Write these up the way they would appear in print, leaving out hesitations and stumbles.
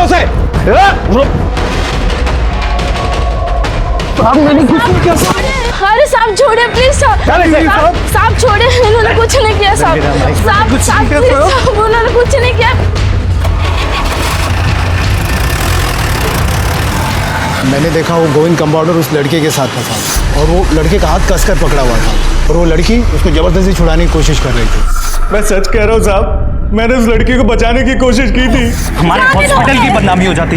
उसे। मैंने कुछ नहीं किया साहब। अरे साहब छोड़े प्लीज साहब, साहब छोड़े, इन्होंने कुछ नहीं किया साहब, साहब साहब प्लीज साहब, उन्होंने कुछ नहीं किया। मैंने देखा वो गोविंद कंपाउंडर उस लड़के के साथ था साहब, और वो लड़के का हाथ कसकर पकड़ा हुआ था और वो लड़की उसको जबरदस्ती छुड़ाने की कोशिश कर रही थी। मैं सच कह रहा हूँ साहब, मैंने उस लड़की को बचाने की कोशिश की थी। हमारे हॉस्पिटल की बदनामी हो जाती।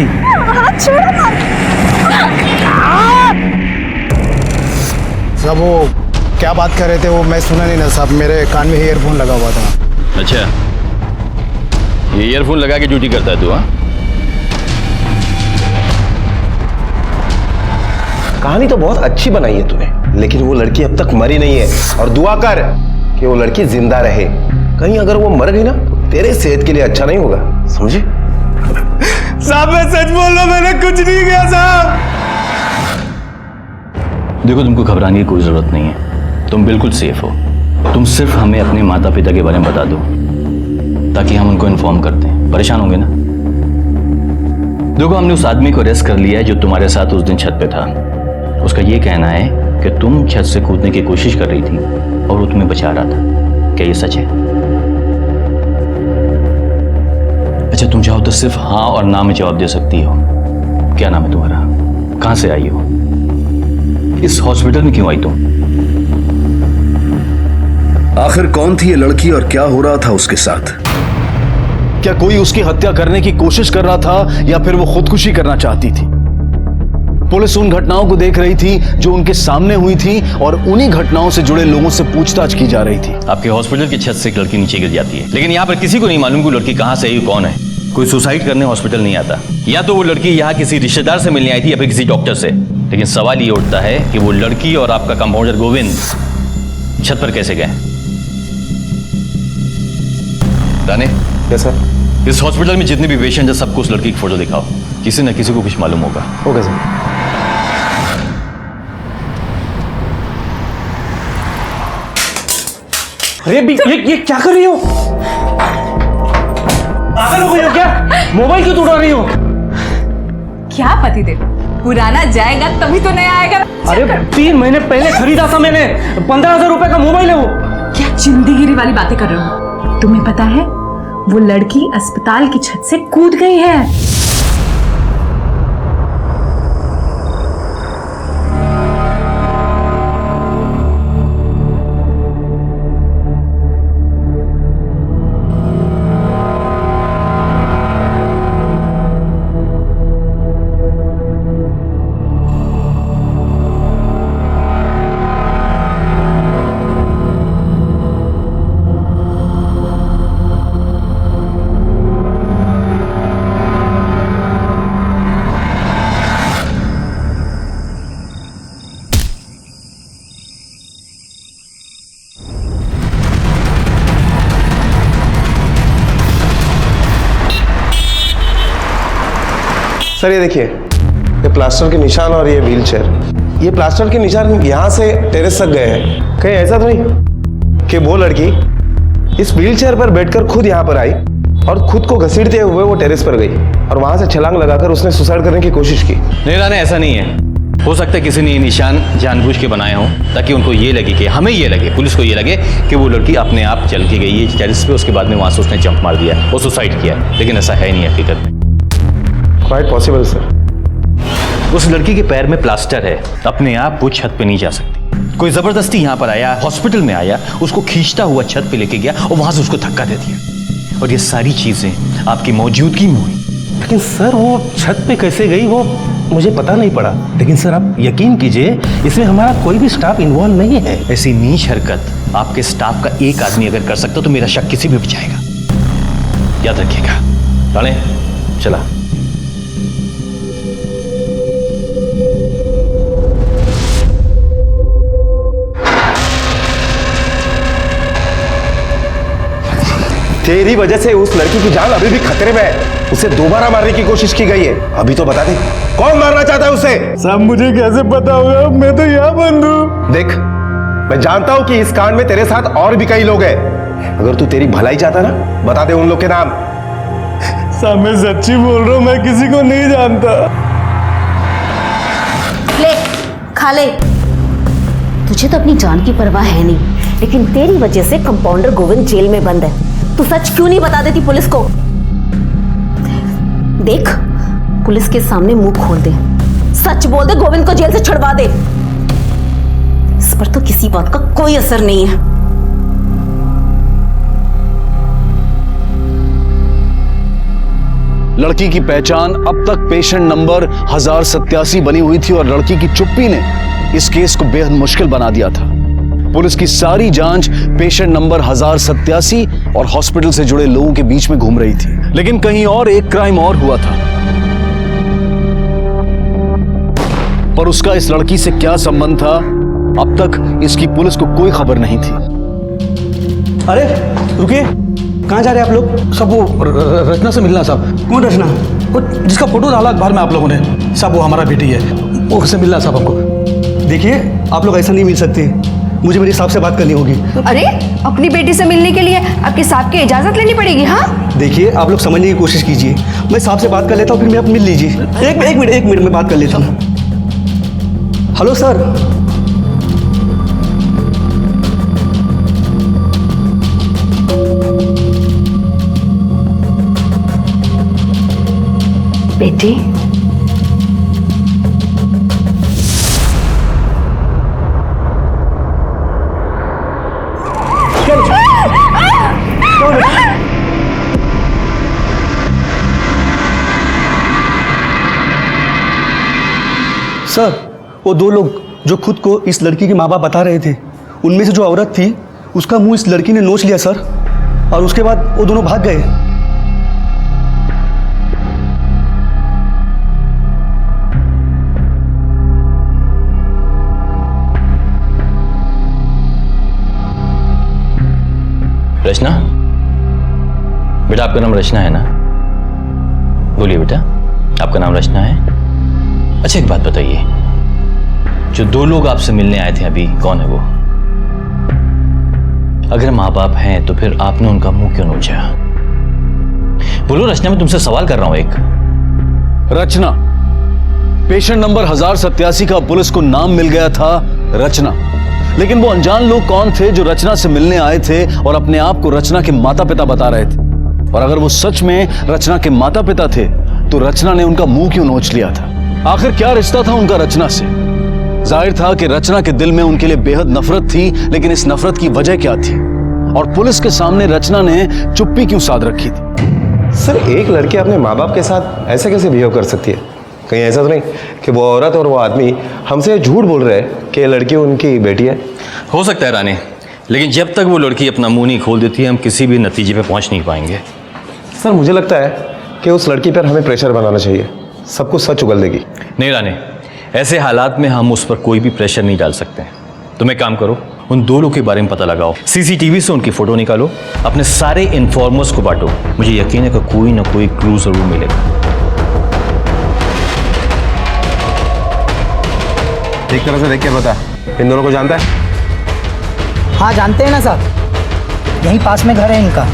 साहब वो क्या बात कर रहे थे वो मैं सुना नहीं ना साहब, मेरे कान में ईयरफोन लगा हुआ था। अच्छा, ये ईयरफोन लगा के ड्यूटी करता है तू? हाँ, कहानी तो बहुत अच्छी बनाई है तूने, लेकिन वो लड़की अब तक मरी नहीं है, और दुआ कर कि वो लड़की जिंदा रहे। कहीं अगर वो मर गई ना तो तेरे सेहत के लिए अच्छा नहीं होगा, समझे? साहब मैं सच बोल रहा हूं, मैंने कुछ नहीं किया साहब। देखो तुमको घबराने की कोई जरूरत नहीं है, तुम बिल्कुल सेफ हो। तुम सिर्फ हमें अपने माता पिता के बारे में बता दो ताकि हम उनको इन्फॉर्म करते हैं। परेशान होंगे ना? देखो हमने उस आदमी को अरेस्ट कर लिया है जो तुम्हारे साथ उस दिन छत पे था। उसका ये कहना है कि तुम छत से कूदने की कोशिश कर रही थी और वो तुम्हें बचा रहा था। क्या ये सच है? अच्छा, तुम चाहो तो सिर्फ हाँ और ना में जवाब दे सकती हो। क्या नाम है तुम्हारा? कहां से आई हो? इस हॉस्पिटल में क्यों आई तुम? आखिर कौन थी ये लड़की और क्या हो रहा था उसके साथ? क्या कोई उसकी हत्या करने की कोशिश कर रहा था या फिर वो खुदकुशी करना चाहती थी? पुलिस उन घटनाओं को देख रही थी जो उनके सामने हुई थी और उन्हीं घटनाओं से जुड़े लोगों से पूछताछ की जा रही थी। आपके हॉस्पिटल की छत से एक लड़की नीचे गिर जाती है, लेकिन यहाँ पर किसी को नहीं मालूम कि लड़की कहाँ से आई, कौन है। कोई सुसाइड करने हॉस्पिटल नहीं आता। या तो वो लड़की यहाँ किसी रिश्तेदार से मिलने आई थी या फिर किसी डॉक्टर से। लेकिन सवाल ये उठता है कि वो लड़की और आपका कंपाउंडर गोविंद छत पर कैसे गए? राणे, सर, इस हॉस्पिटल में जितने भी पेशेंट हैं सबको उस लड़की की फोटो दिखाओ। किसी न किसी को कुछ मालूम होगा। Okay sir. अरे ये क्या कर रही हो? पागल हो गई हो क्या? मोबाइल क्यों तोड़ रही हो? क्या पतिदेव, पुराना जाएगा तभी तो नया आएगा। अरे 3 महीने पहले खरीदा था मैंने, 15,000 रुपए का मोबाइल है वो। क्या जिंदगी वाली बातें कर रहे हो? तुम्हें पता है वो लड़की अस्पताल की छत से कूद गई है। सर ये देखिए, ये प्लास्टर के निशान और ये व्हीलचेयर। ये प्लास्टर के निशान यहाँ से टेरेस तक गए हैं। कहीं ऐसा तो नहीं कि वो लड़की इस व्हीलचेयर पर बैठकर खुद यहाँ पर आई और खुद को घसीटते हुए वो टेरेस पर गई और वहां से छलांग लगाकर उसने सुसाइड करने की कोशिश की? नहीं राणे, ऐसा नहीं है। हो सकता है किसी ने ये निशान जानबूझ के बनाए हों ताकि उनको ये लगे कि हमें ये लगे, पुलिस को ये लगे कि वो लड़की अपने आप चल के गई है टेरेस पे, उसके बाद में वहां से उसने जंप मार दिया, वो सुसाइड किया। लेकिन ऐसा है नहीं हकीकत में। Quite possible sir. उस लड़की के पैर में प्लास्टर है, अपने आप वो छत पे नहीं जा सकती। कोई जबरदस्ती यहाँ पर आया, हॉस्पिटल में आया, उसको खींचता हुआ छत पे लेके गया और वहां से उसको धक्का दे दिया। और ये सारी चीजें आपकी मौजूदगी में हुई। लेकिन सर वो छत पे कैसे गई वो मुझे पता नहीं पड़ा। लेकिन सर आप यकीन कीजिए, इसमें हमारा कोई भी स्टाफ इन्वॉल्व नहीं है। ऐसी नीच हरकत आपके स्टाफ का एक आदमी अगर कर सकता तो मेरा शक किसी भी जाएगा। याद रखिएगा। राणे चला। तेरी वजह से उस लड़की की जान अभी भी खतरे में है। उसे दोबारा मारने की कोशिश की गई है। अभी तो बता दे, कौन मारना चाहता है उसे? साहब मुझे कैसे पता होगा, मैं तो यहाँ बंद हूँ। देख, मैं जानता हूँ कि इस कांड में तेरे साथ और भी कई लोग हैं। अगर तू तेरी भलाई चाहता ना, बता दे उन लोग के नाम। साहब मैं सच्ची बोल रहा हूँ, मैं किसी को नहीं जानता। ले खा ले। तुझे तो अपनी जान की परवाह है नहीं, लेकिन तेरी वजह से कंपाउंडर गोविंद जेल में बंद है। तू सच क्यों नहीं बता देती पुलिस को? देख, पुलिस के सामने मुंह खोल दे, सच बोल दे, गोविंद को जेल से छुड़वा दे। इस पर तो किसी बात का कोई असर नहीं है। लड़की की पहचान अब तक पेशेंट नंबर 1087 बनी हुई थी और लड़की की चुप्पी ने इस केस को बेहद मुश्किल बना दिया था। पुलिस की सारी जांच पेशेंट नंबर 1087 और हॉस्पिटल से जुड़े लोगों के बीच में घूम रही थी, लेकिन कहीं और एक क्राइम और हुआ था। पर उसका इस लड़की से क्या संबंध था, अब तक इसकी पुलिस को कोई खबर नहीं थी। अरे रुकिए, कहाँ जा रहे हैं आप लोग? सब वो रचना से मिलना साहब। कौन रचना? वो जिसका फोटो डाला अखबार में आप लोगों ने साहब, वो हमारा बेटी है, वो उससे मिलना साहब हमको। देखिए, आप लोग ऐसा नहीं मिल सकते, मुझे मेरे साहब से बात करनी होगी। अरे अपनी बेटी से मिलने के लिए आपके साहब की इजाजत लेनी पड़ेगी? हाँ देखिए, आप लोग समझने की कोशिश कीजिए, मैं साहब से बात कर लेता हूँ, फिर मैं आप मिल लीजिए। एक मिनट में बात कर लेता हूँ। Hello sir. बेटी, सर, वो दो लोग जो खुद को इस लड़की के माँ बाप बता रहे थे, उनमें से जो औरत थी उसका मुंह इस लड़की ने नोच लिया सर, और उसके बाद वो दोनों भाग गए। रचना, बेटा आपका नाम रचना है ना? बोलिए बेटा, आपका नाम रचना है? अच्छा एक बात बताइए, जो दो लोग आपसे मिलने आए थे अभी, कौन है वो? अगर माँ बाप हैं तो फिर आपने उनका मुंह क्यों नोचा? बोलो रचना, मैं तुमसे सवाल कर रहा हूं एक। रचना, पेशेंट नंबर 1087 का पुलिस को नाम मिल गया था रचना, लेकिन वो अनजान लोग कौन थे जो रचना से मिलने आए थे और अपने आप को रचना के माता पिता बता रहे थे? और अगर वो सच में रचना के माता पिता थे तो रचना ने उनका मुंह क्यों नोच लिया था? आखिर क्या रिश्ता था उनका रचना से? जाहिर था कि रचना के दिल में उनके लिए बेहद नफरत थी, लेकिन इस नफरत की वजह क्या थी? और पुलिस के सामने रचना ने चुप्पी क्यों साध रखी थी? सर, एक लड़की अपने माँ बाप के साथ ऐसे कैसे बिहेव कर सकती है? कहीं ऐसा तो नहीं कि वो औरत और वो आदमी हमसे झूठ बोल रहे हैं कि लड़की उनकी बेटी है? हो सकता है रानी, लेकिन जब तक वो लड़की अपना मुंह नहीं खोल देती हम किसी भी नतीजे पे पहुंच नहीं पाएंगे। सर, मुझे लगता है कि उस लड़की पर हमें प्रेशर बनाना चाहिए, सब कुछ सच उगल देगी। नहीं रानी, ऐसे हालात में हम उस पर कोई भी प्रेशर नहीं डाल सकते। तुम एक काम करो, उन दो लोगों के बारे में पता लगाओ, सीसीटीवी से उनकी फोटो निकालो, अपने सारे इन्फॉर्मर्स को बांटो। मुझे यकीन है कि कोई ना कोई क्लू जरूर मिलेगा। एक तरह से देख के बता, इन दोनों को जानता है? हाँ जानते हैं ना साहब, यहीं पास में घर है इनका,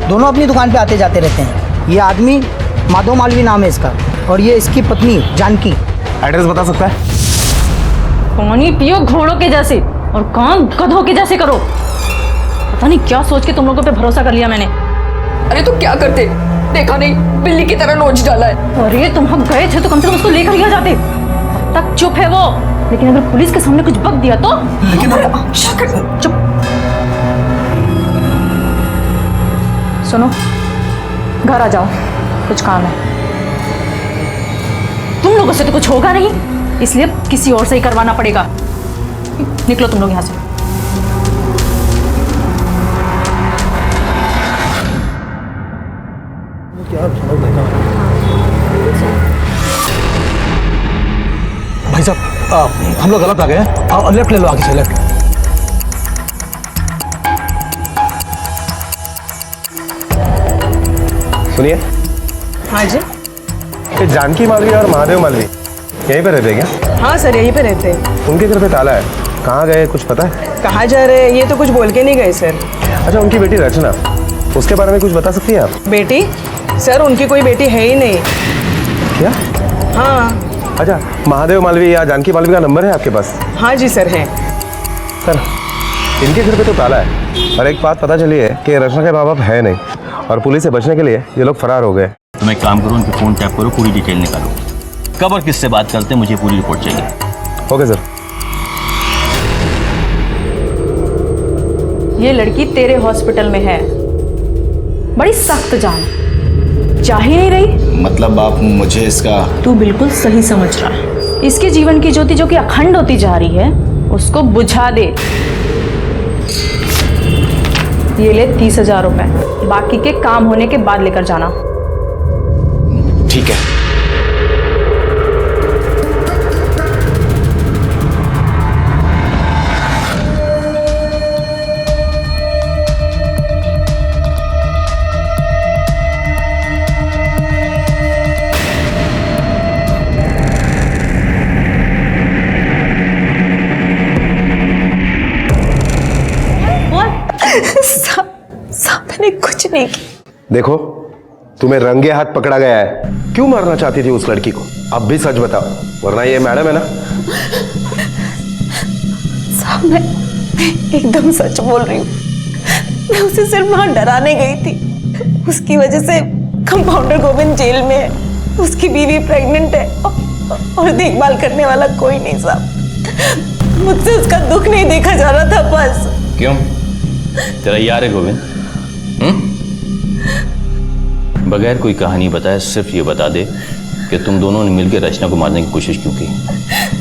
दोनों अपनी दुकान पे आते जाते रहते हैं। ये आदमी माधव मालवी नाम है इसका, और ये इसकी पत्नी जानकी। एड्रेस बता सकता है? पानी पियो घोड़ों के जैसे और काम गधों के जैसे करो। पता नहीं क्या सोच के तुम लोगों पे भरोसा कर लिया मैंने। अरे तो क्या करते, देखा नहीं बिल्ली की तरह नोच डाला है। अरे तुम हम गए थे तो कम से कम उसको लेकर ही आ जाते। अब तक चुप है वो, लेकिन अगर पुलिस के सामने कुछ बक दिया तो? लेकिन चुप। सुनो, घर आ जाओ, कुछ काम है। तुम लोगों से तो कुछ होगा नहीं, इसलिए किसी और से ही करवाना पड़ेगा। निकलो तुम लोग यहाँ से। भाई साहब, हम लोग गलत आ गए हैं, आप लेफ्ट ले लो, आगे से लेफ्ट। सुनिए। हाँ जी। ये जानकी मालवी और महादेव मालवी यहीं पे रहते हैं क्या? हाँ सर, यहीं पे रहते हैं। उनके घर पे ताला है, कहाँ गए कुछ पता है? कहाँ जा रहे हैं ये तो कुछ बोल के नहीं गए सर। अच्छा, उनकी बेटी रचना, उसके बारे में कुछ बता सकती हैं आप? बेटी सर उनकी कोई बेटी है ही नहीं। क्या? हाँ। अच्छा, महादेव मालवी या जानकी मालवी का नंबर है आपके पास? हाँ जी सर है। सर इनके घर पे तो ताला है और एक बात पता चली है कि रचना के माँ बाप है नहीं और पुलिस से बचने के लिए ये लोग फरार हो गए। तुम एक काम करो, उनके फोन टैप करो, पूरी डिटेल निकालो, कब और किससे बात करते हैं, मुझे पूरी रिपोर्ट चाहिए। Okay sir. ये लड़की तेरे हॉस्पिटल में है, बड़ी सख्त जान, जा ही नहीं रही। मतलब आप मुझे इसका... तू बिल्कुल सही समझ रहा है। इसके जीवन की ज्योति जो कि अखंड होती जा रही है, उसको बुझा दे। ये ले 30,000 रुपए, बाकी के काम होने के बाद लेकर जाना। ठीक है। मैंने कुछ नहीं किया। देखो तुम्हें रंगे हाथ पकड़ा गया है। क्यों मारना चाहती थी उस लड़की को? अब भी सच बताओ, वरना ये मैडम है ना। साहब मैं एकदम सच बोल रही हूँ। मैं उसे सिर्फ वहां डराने गई थी। उसकी वजह से कंपाउंडर गोविंद जेल में है, उसकी बीवी प्रेग्नेंट है और देखभाल करने वाला कोई नहीं साहब। मुझसे उसका दुख नहीं देखा जा रहा था बस। क्यों? तेरा यार है गोविंद? बगैर कोई कहानी बताए सिर्फ ये बता दे कि तुम दोनों ने मिलकर रचना को मारने की कोशिश क्यों की?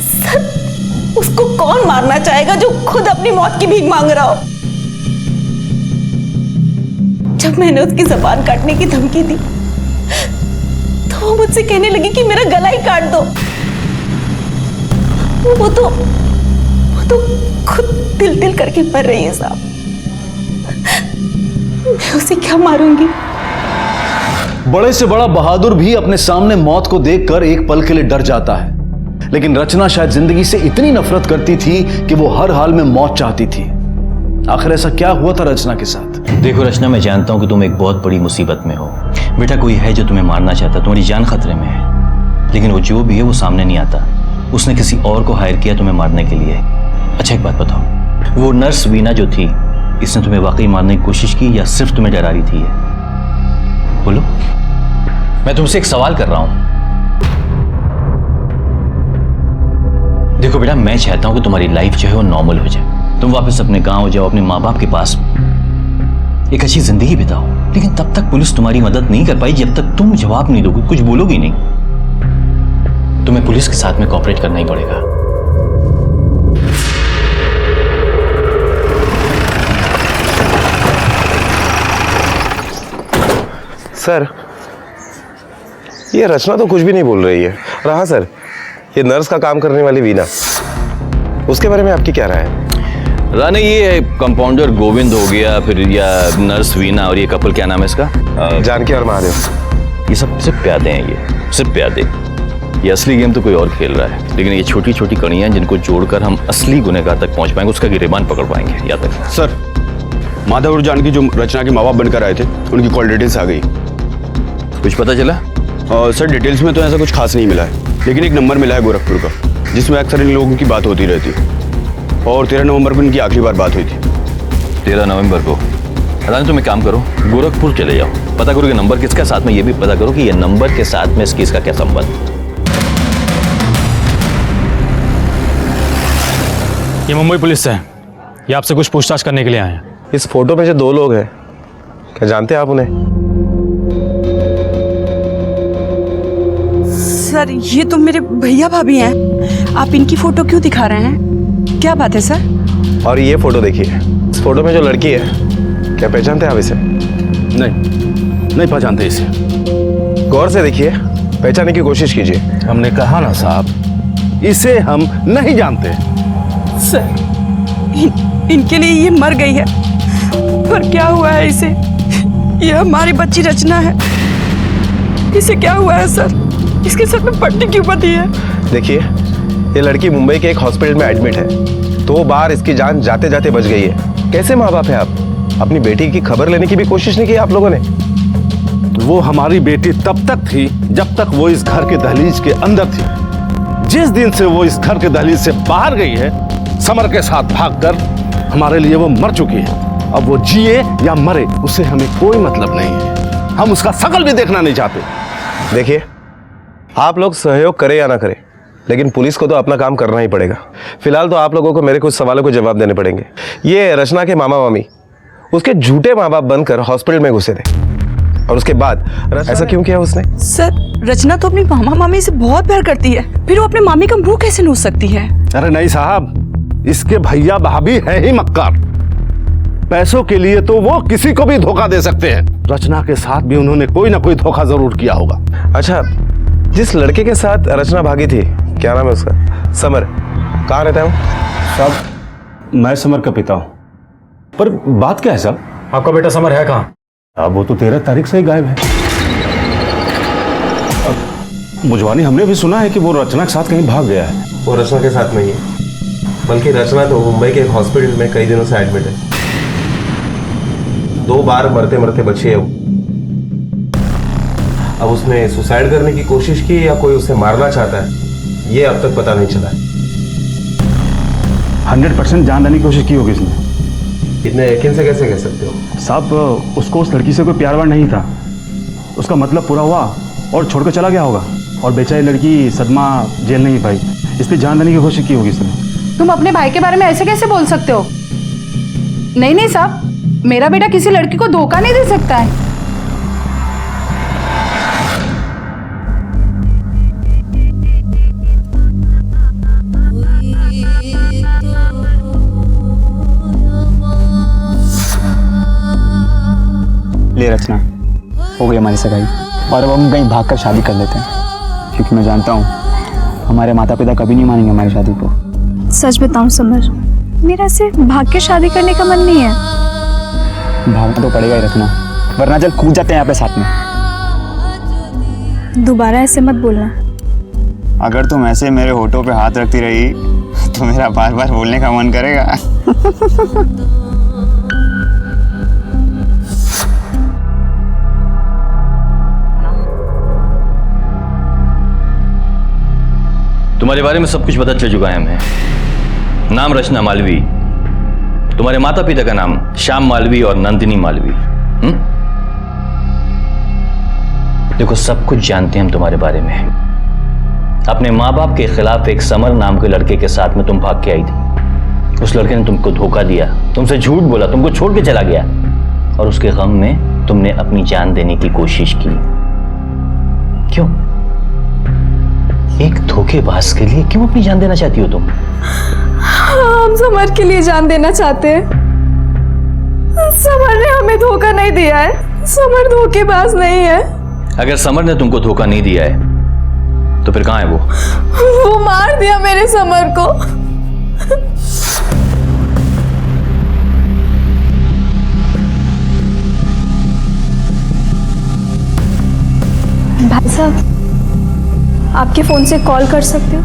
सर, उसको कौन मारना चाहेगा जो खुद अपनी मौत की भीख मांग रहा हो? जब मैंने उसकी जुबान काटने की धमकी दी तो वो मुझसे कहने लगी कि मेरा गला ही काट दो। वो तो खुद दिल करके मर रही है साहब। मैं उसे क्या मारूंगी? बड़े से बड़ा बहादुर भी अपने सामने मौत को देखकर एक पल के लिए डर जाता है, लेकिन रचना शायद जिंदगी से इतनी नफरत करती थी कि वो हर हाल में मौत चाहती थी। आखिर ऐसा क्या हुआ था रचना के साथ? देखो रचना, मैं जानता हूं कि तुम एक बहुत बड़ी मुसीबत में हो। बेटा कोई है जो तुम्हें मारना चाहता, तुम्हारी जान खतरे में है, लेकिन वो जो भी है वो सामने नहीं आता। उसने किसी और को हायर किया तुम्हें मारने के लिए। अच्छा एक बात बताओ, वो नर्स वीना जो थी, इसने तुम्हें वाकई मारने की कोशिश की या सिर्फ तुम्हें डरा रही थी? बोलो, मैं तुमसे एक सवाल कर रहा हूं। देखो बेटा, मैं चाहता हूं कि तुम्हारी लाइफ जो है वो नॉर्मल हो जाए, तुम वापस अपने गांव जाओ, अपने माँ बाप के पास एक अच्छी जिंदगी बिताओ। लेकिन तब तक पुलिस तुम्हारी मदद नहीं कर पाई जब तक तुम जवाब नहीं दोगे, कुछ बोलोगी नहीं। तुम्हें पुलिस के साथ में कोऑपरेट करना ही पड़ेगा। सर ये रचना तो कुछ भी नहीं बोल रही है। और हाँ सर, ये नर्स का काम करने वाली वीना, उसके बारे में आपकी क्या राय है? राणे, ये कंपाउंडर गोविंद हो गया, फिर या नर्स वीना, और ये कपल क्या नाम है इसका? जानकी और महादेव। ये सब सिर्फ प्यादे हैं, ये सिर्फ प्यादे। ये असली गेम तो कोई और खेल रहा है, लेकिन ये छोटी छोटी कड़ियां जिनको जोड़कर हम असली गुनहगार तक पहुंच पाएंगे, उसका गिरेबान पकड़ पाएंगे। याद रखना। सर, माधव और जानकी जो रचना के माँ बाप बनकर आए थे, उनकी कॉल डिटेल्स आ गई। कुछ पता चला? सर डिटेल्स में तो ऐसा कुछ खास नहीं मिला है, लेकिन एक नंबर मिला है गोरखपुर का, जिसमें अक्सर इन लोगों की बात होती रहती। और 13 नवंबर को इनकी आखिरी बार बात हुई थी। 13 नवंबर को? रानी तुम एक काम करो, गोरखपुर चले जाओ, पता करो कि नंबर किसका, साथ में ये भी पता करो कि ये नंबर के साथ में इसका क्या संबंध। ये मुंबई पुलिस से है, ये आपसे कुछ पूछताछ करने के लिए आए हैं। इस फोटो में जो दो लोग हैं, क्या जानते हैं आप उन्हें? सर ये तो मेरे भैया भाभी हैं। आप इनकी फोटो क्यों दिखा रहे हैं? क्या बात है सर? और ये फोटो देखिए, इस फोटो में जो लड़की है, क्या पहचानते हैं आप इसे? नहीं पहचानते इसे। गौर से देखिए, पहचानने की कोशिश कीजिए। हमने कहा ना साहब, इसे हम नहीं जानते। सर इनके लिए ये मर गई है, पर क्या हुआ है इसे? ये हमारी बच्ची रचना है, इसे क्या हुआ है सर? इसके सर में पट्टी क्यों बंधी है? देखिए, ये लड़की मुंबई के एक हॉस्पिटल में एडमिट है। 2 बार इसकी जान जाते जाते बच गई है। कैसे माँ बाप है आप? अपनी बेटी की खबर लेने की भी कोशिश नहीं की आप लोगों ने? वो हमारी बेटी तब तक थी जब तक वो इस घर के दहलीज के अंदर थी। जिस दिन से वो इस घर के दहलीज से बाहर गई है, समर के साथ भागकर, हमारे लिए वो मर चुकी है। अब वो जिए या मरे उससे हमें कोई मतलब नहीं है। हम उसका शकल भी देखना नहीं चाहते। देखिए, आप लोग सहयोग करें या ना करें, लेकिन पुलिस को तो अपना काम करना ही पड़ेगा। फिलहाल तो आप लोगों को मेरे कुछ सवालों को जवाब देने पड़ेंगे। ये रचना के मामा मामी उसके झूठे माँ बाप बनकर हॉस्पिटल में घुसे थे, और उसके बाद ऐसा क्यों किया उसने? सर, रचना तो अपनी मामा मामी से बहुत प्यार करती है, फिर वो अपने मामी का मुंह कैसे नोच सकती है? अरे नहीं साहब, इसके भैया भाभी है ही मक्कार। पैसों के लिए तो वो किसी को भी धोखा दे सकते हैं। रचना के साथ भी उन्होंने कोई ना कोई धोखा जरूर किया होगा। अच्छा, जिस लड़के के साथ रचना भागी थी, क्या नाम है उसका? समर, कहाँ रहता है वो? साहब, मैं समर का पिता हूँ। पर बात क्या है साहब? आपका बेटा समर है कहाँ? अब वो तो 13 तारीख से ही गायब है। मुझवानी, हमने भी सुना है कि वो रचना के साथ कहीं भाग गया है। वो रचना के साथ नहीं है, बल्कि रचना तो मुंबई के एक हॉस्पिटल में कई दिनों से एडमिट है। 2 बार मरते मरते बची है वो। अब उसने सुसाइड करने की कोशिश की या कोई उसे मारना चाहता है, ये अब तक पता नहीं चला है। 100% जान लेने की कोशिश की होगी उसने। इतने यकीन से कैसे कह सकते हो? साहब, उसको उस लड़की से कोई प्यार वार नहीं था। उसका मतलब पूरा हुआ और छोड़कर चला गया होगा, और बेचारी लड़की सदमा झेल नहीं पाई, इसलिए जान लेने की कोशिश की होगी उसने। तुम अपने भाई के बारे में ऐसे कैसे बोल सकते हो? नहीं नहीं साहब, मेरा बेटा किसी लड़की को धोखा नहीं दे सकता है। ले रचना, हो गई हमारी सगाई, और अब हम कहीं भागकर शादी कर लेते हैं, क्योंकि मैं जानता हूँ हमारे माता पिता कभी नहीं मानेंगे हमारी शादी को। सच बताऊं समर, मेरा ऐसे भाग के शादी करने का मन नहीं है। भागना तो पड़ेगा ही रचना, वरना चल कूद जाते हैं यहाँ पे साथ में। दोबारा ऐसे मत बोलना। अगर तुम ऐसे मेरे होठों पे हाथ रखती रही तो मेरा बार बार बोलने का मन करेगा। तुम्हारे बारे में सब कुछ पता चल चुका है हमें। नाम रचना मालवी, तुम्हारे माता पिता का नाम श्याम मालवी और नंदिनी मालवी। देखो, सब कुछ जानते हैं हम तुम्हारे बारे में। अपने माँ बाप के खिलाफ एक समर नाम के लड़के के साथ में तुम भाग के आई थी। उस लड़के ने तुमको धोखा दिया, तुमसे झूठ बोला, तुमको छोड़ के चला गया, और उसके गम में तुमने अपनी जान देने की कोशिश की। क्यों? एक धोखेबाज के लिए क्यों अपनी जान देना चाहती हो तुम? हम समर के लिए जान देना चाहते हैं। समर ने हमें धोखा नहीं दिया है। समर धोखेबाज नहीं है। अगर समर ने तुमको धोखा नहीं दिया है तो फिर कहां है वो? वो मार दिया मेरे समर को। भाई साहब, आपके फोन से कॉल कर सकते हो?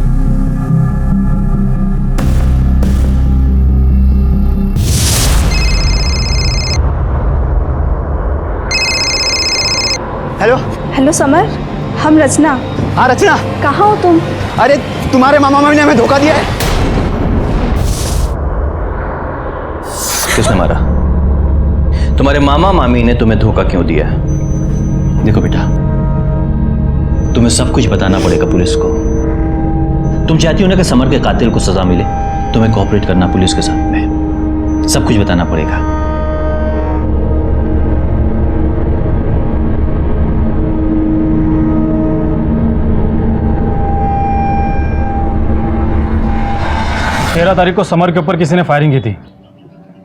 हेलो हेलो समर, हम रचना। हाँ रचना, कहाँ हो तुम? अरे तुम्हारे मामा मामी ने हमें धोखा दिया है। किसने मारा? तुम्हारे मामा मामी ने तुम्हें धोखा क्यों दिया? देखो बेटा, तुम्हें सब कुछ बताना पड़ेगा पुलिस को। तुम चाहती हो ना कि समर के कातिल को सजा मिले, तुम्हें कोऑपरेट करना पुलिस के साथ में, सब कुछ बताना पड़ेगा। तेरह तारीख को समर के ऊपर किसी ने फायरिंग की थी,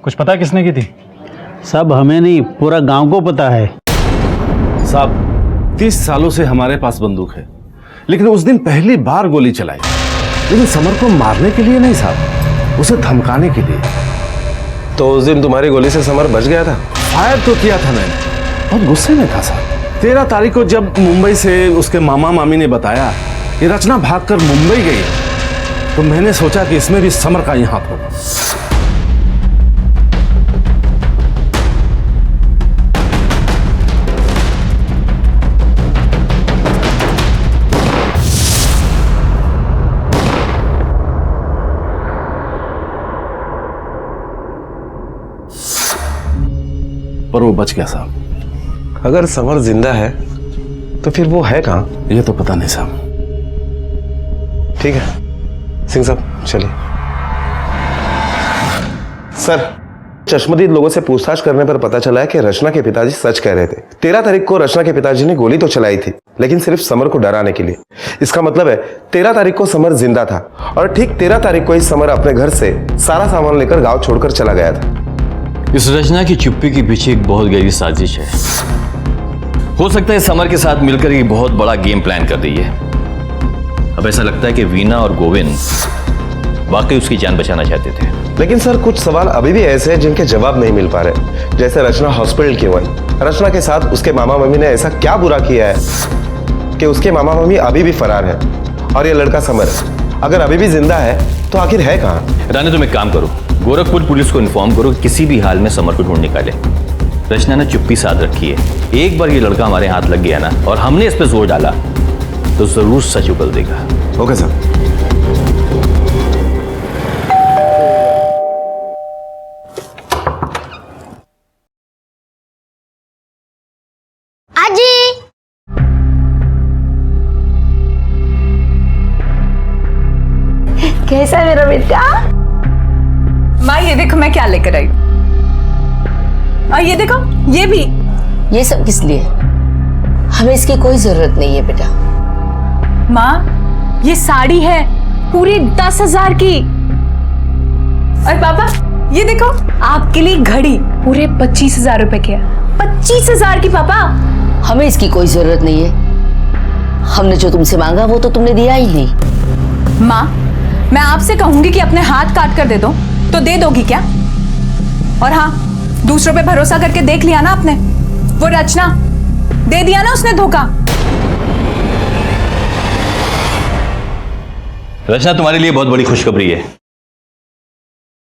कुछ पता है किसने की थी? सब हमें नहीं, पूरा गांव को पता है। साहब, 30 सालों से हमारे पास बंदूक है, लेकिन उस दिन पहली बार गोली चलाई, लेकिन समर को मारने के लिए नहीं साहब, उसे धमकाने के लिए। तो उस दिन तुम्हारी गोली से समर बच गया था? फायर तो किया था मैंने, बहुत गुस्से में था साहब। 13 तारीख को जब मुंबई से उसके मामा मामी ने बताया कि रचना भागकर मुंबई गई, तो मैंने सोचा कि इसमें भी समर का ही हाथ होगा। पर वो बच गया साहब। अगर समर जिंदा है तो फिर वो है कहाँ? ये तो पता नहीं साहब। ठीक है सिंह साहब चलिए। सर, चश्मदीद लोगों से पूछताछ करने पर पता चला है कि रचना के पिताजी सच कह रहे थे। 13 तारीख को रचना के पिताजी ने गोली तो चलाई थी, लेकिन सिर्फ समर को डराने के लिए। इसका मतलब है 13 तारीख को समर जिंदा था और ठीक 13 तारीख को ही समर अपने घर से सारा सामान लेकर गांव छोड़कर चला गया था। इस रचना की चुप्पी के पीछे एक बहुत गहरी साजिश है। हो सकता है समर के साथ मिलकर एक बहुत बड़ा गेम प्लान कर दी है। अब ऐसा लगता है कि वीना और गोविंद वाकई उसकी जान बचाना चाहते थे। लेकिन सर, कुछ सवाल अभी भी ऐसे हैं जिनके जवाब नहीं मिल पा रहे। जैसे रचना हॉस्पिटल क्यों आई? रचना के साथ उसके मामा मम्मी ने ऐसा क्या बुरा किया है कि उसके मामा मम्मी अभी भी फरार है? और ये लड़का समर अगर अभी भी जिंदा है तो आखिर है कहाँ? रानी, तुम एक काम करो, गोरखपुर पुलिस को इन्फॉर्म करो कि किसी भी हाल में समर को ढूंढ निकाले। रचना ने चुप्पी साध रखी है। एक बार ये लड़का हमारे हाथ लग गया ना और हमने इस पर जोर डाला तो जरूर सच उगल देगा। Okay sir. कैसा है मेरा बेटा? माँ ये देखो मैं क्या लेकर आई हूँ। ये देखो ये भी। ये सब किस लिए? हमें इसकी कोई जरूरत नहीं है बेटा। माँ ये साड़ी है पूरी 10,000 की। और पापा ये देखो आपके लिए घड़ी पूरे 25,000 रुपए की है। 25,000 की पापा। हमें इसकी कोई जरूरत नहीं है। हमने जो तुमसे मांगा वो तो तुमने दिया ही नहीं। माँ मैं आपसे कहूंगी कि अपने हाथ काट कर दे दो तो दे दोगी क्या? और हाँ, दूसरों पे भरोसा करके देख लिया ना आपने। वो रचना दे दिया ना उसने धोखा। रचना, तुम्हारे लिए बहुत बड़ी खुशखबरी है।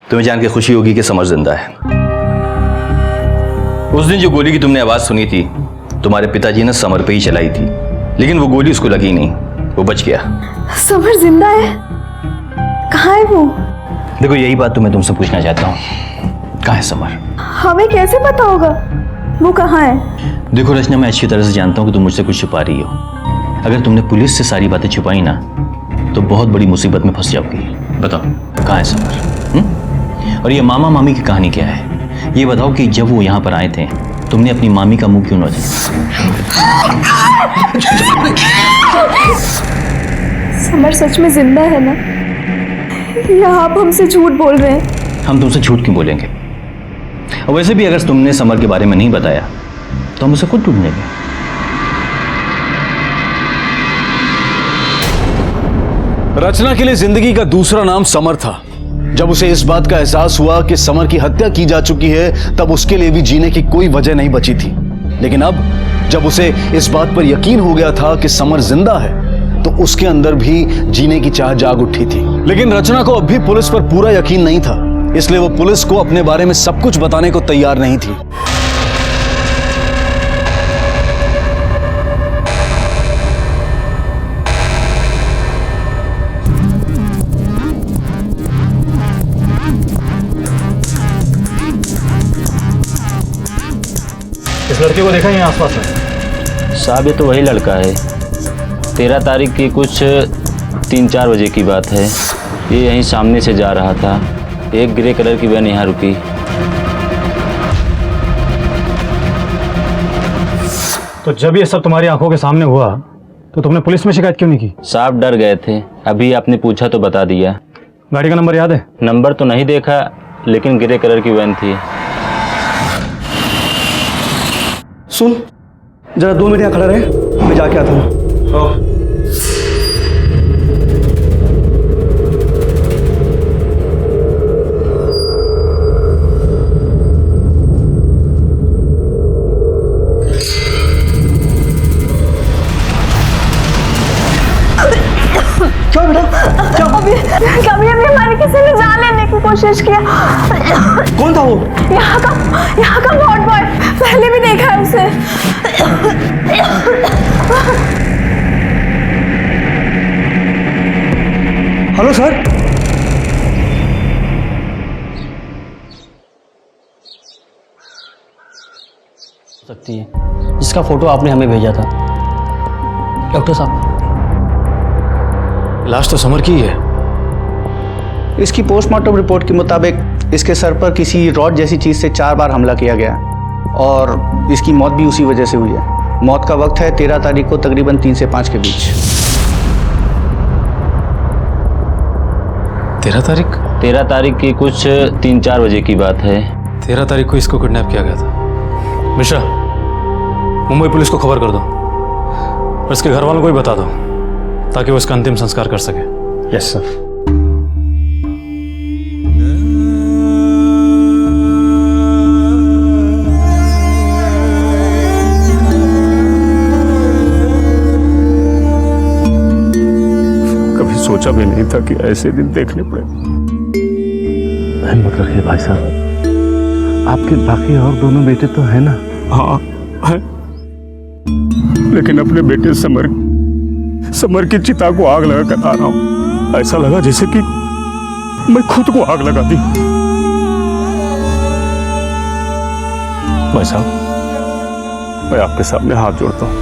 तुम्हें जान के खुशी होगी कि समर जिंदा है। उस दिन जो गोली की तुमने आवाज सुनी थी तुम्हारे पिताजी ने समर पे ही चलाई थी, लेकिन वो गोली उसको लगी नहीं, वो बच गया। समर जिंदा है? कहाँ है वो? देखो यही बात तो मैं तुमसे पूछना चाहता हूँ, कहाँ है समर? हमें कैसे पता होगा वो कहाँ है? देखो रचना, मैं अच्छी तरह से जानता हूँ कि तुम मुझसे कुछ छुपा रही हो। अगर तुमने पुलिस से सारी बातें छुपाई ना तो बहुत बड़ी मुसीबत में फंस जाओगी। बताओ कहाँ है समर? और ये मामा मामी की कहानी क्या है? ये बताओ कि जब वो यहाँ पर आए थे तुमने अपनी मामी का मुंह क्यों न समर सच में जिंदा है ना? या आप हमसे झूठ बोल रहे हैं? हम तुमसे झूठ क्यों बोलेंगे? और वैसे भी अगर तुमने समर के बारे में नहीं बताया तो हम उसे खुद ढूंढेंगे। रचना के लिए जिंदगी का दूसरा नाम समर था। जब उसे इस बात का एहसास हुआ कि समर की हत्या की जा चुकी है तब उसके लिए भी जीने की कोई वजह नहीं बची थी। लेकिन अब जब उसे इस बात पर यकीन हो गया था कि समर जिंदा है तो उसके अंदर भी जीने की चाह जाग उठी थी। लेकिन रचना को अब भी पुलिस पर पूरा यकीन नहीं था, इसलिए वो पुलिस को अपने बारे में सब कुछ बताने को तैयार नहीं थी। इस लड़के को देखा है यहाँ आसपास में? साहब ये तो वही लड़का है। 13 तारीख की कुछ 3-4 बजे की बात है। ये यहीं सामने से जा रहा था। एक ग्रे कलर की वैन यहाँ रुकी। तो जब ये सब तुम्हारी आंखों के सामने हुआ तो तुमने पुलिस में शिकायत क्यों नहीं की? साहब डर गए थे। अभी आपने पूछा तो बता दिया। गाड़ी का नंबर याद है? नंबर तो नहीं देखा, लेकिन ग्रे कलर की वैन थी। सुन जरा 2 मिनट यहाँ खड़ा रहे, मैं जाके आता हूँ। क्या बेटा? क्या? कभी हमारी किसी ने जान लेने की कोशिश किया। कौन था वो? यहाँ का वॉर्ड बॉय, पहले भी देखा है उसे। Hello sir. सकती है, जिसका फोटो आपने हमें भेजा था। डॉक्टर साहब, लाश तो समर की है। इसकी पोस्टमार्टम रिपोर्ट के मुताबिक इसके सर पर किसी रॉड जैसी चीज़ से 4 बार हमला किया गया और इसकी मौत भी उसी वजह से हुई है। मौत का वक्त है 13 तारीख को तकरीबन 3 से 5 के बीच। 13 तारीख की कुछ 3-4 बजे की बात है। 13 तारीख को इसको किडनैप किया गया था। मिश्रा, मुंबई पुलिस को खबर कर दो और इसके घर वालों को भी बता दो ताकि वो इसका अंतिम संस्कार कर सके। Yes sir. कभी सोचा भी नहीं था कि ऐसे दिन देखने पड़े। हिम्मत रखिए भाई साहब, आपके बाकी और दोनों बेटे तो है ना? हाँ है, लेकिन अपने बेटे समर की चिता को आग लगा कर आ रहा हूं। ऐसा लगा जैसे कि मैं खुद को आग लगा दी। भाई साहब, मैं आपके सामने हाथ जोड़ता हूं,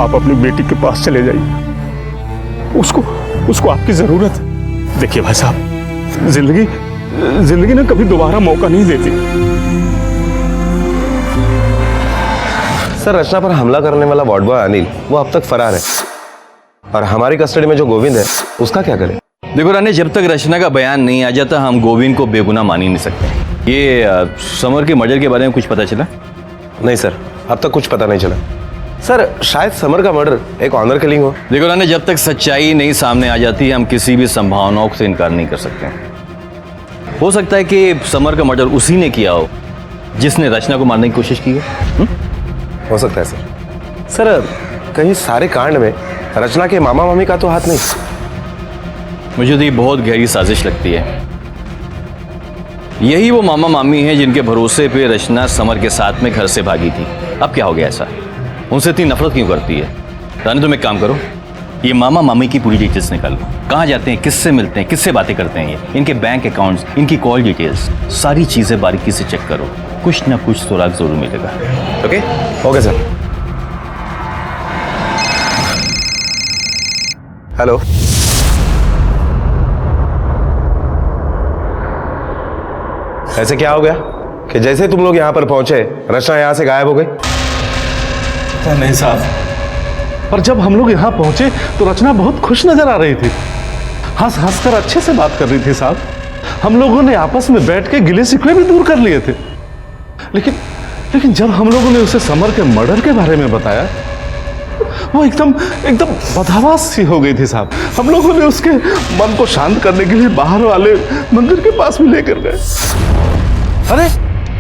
आप अपनी बेटी के पास चले जाइए। उसको आपकी जरूरत है। देखिए भाई साहब, जिंदगी ना कभी दोबारा मौका नहीं देती। सर, रचना पर हमला करने वाला वार्ड बॉय अनिल वो अब तक फरार है और हमारी कस्टडी में जो गोविंद है उसका क्या करें? देखो रानी, जब तक रचना का बयान नहीं आ जाता हम गोविंद को बेगुनाह मान ही नहीं सकते। ये समर के मर्डर के बारे में कुछ पता चला? नहीं सर, अब तक कुछ पता नहीं चला। सर, शायद समर का मर्डर एक ऑनर किलिंग हो। देखो रानी, जब तक सच्चाई नहीं सामने आ जाती हम किसी भी संभावनाओं से इनकार नहीं कर सकते। हो सकता है कि समर का मर्डर उसी ने किया हो जिसने रचना को मारने की कोशिश की है। हो सकता है सर। सर, कहीं सारे कांड में रचना के मामा मामी का तो हाथ नहीं? मुझे तो ये बहुत गहरी साजिश लगती है। यही वो मामा मामी हैं जिनके भरोसे पे रचना समर के साथ में घर से भागी थी। अब क्या हो गया ऐसा? उनसे इतनी नफरत क्यों करती है? रानी, तुम एक काम करो, ये मामा मामी की पूरी डिटेल्स निकालो। कहाँ जाते हैं, किससे मिलते हैं, किससे बातें करते हैं, ये इनके बैंक अकाउंट्स, इनकी कॉल डिटेल्स, सारी चीजें बारीकी से चेक करो। कुछ ना कुछ सुराग जरूर मिलेगा। Okay okay sir. हेलो, ऐसे क्या हो गया कि जैसे तुम लोग यहाँ पर पहुंचे रचना यहाँ से गायब हो गई? नहीं साहब, पर जब हम लोग यहाँ पहुंचे तो रचना बहुत खुश नजर आ रही थी, हंस हंस कर अच्छे से बात कर रही थी साहब। हम लोगों ने आपस में बैठ के गिले शिकवे भी दूर कर लिए थे। लेकिन जब हम लोगों ने उसे समर के मर्डर के बारे में बताया, वो एकदम बदहवास सी हो गई थी साहब। हम लोगों ने उसके मन को शांत करने के लिए बाहर वाले मंदिर के पास भी लेकर गए। अरे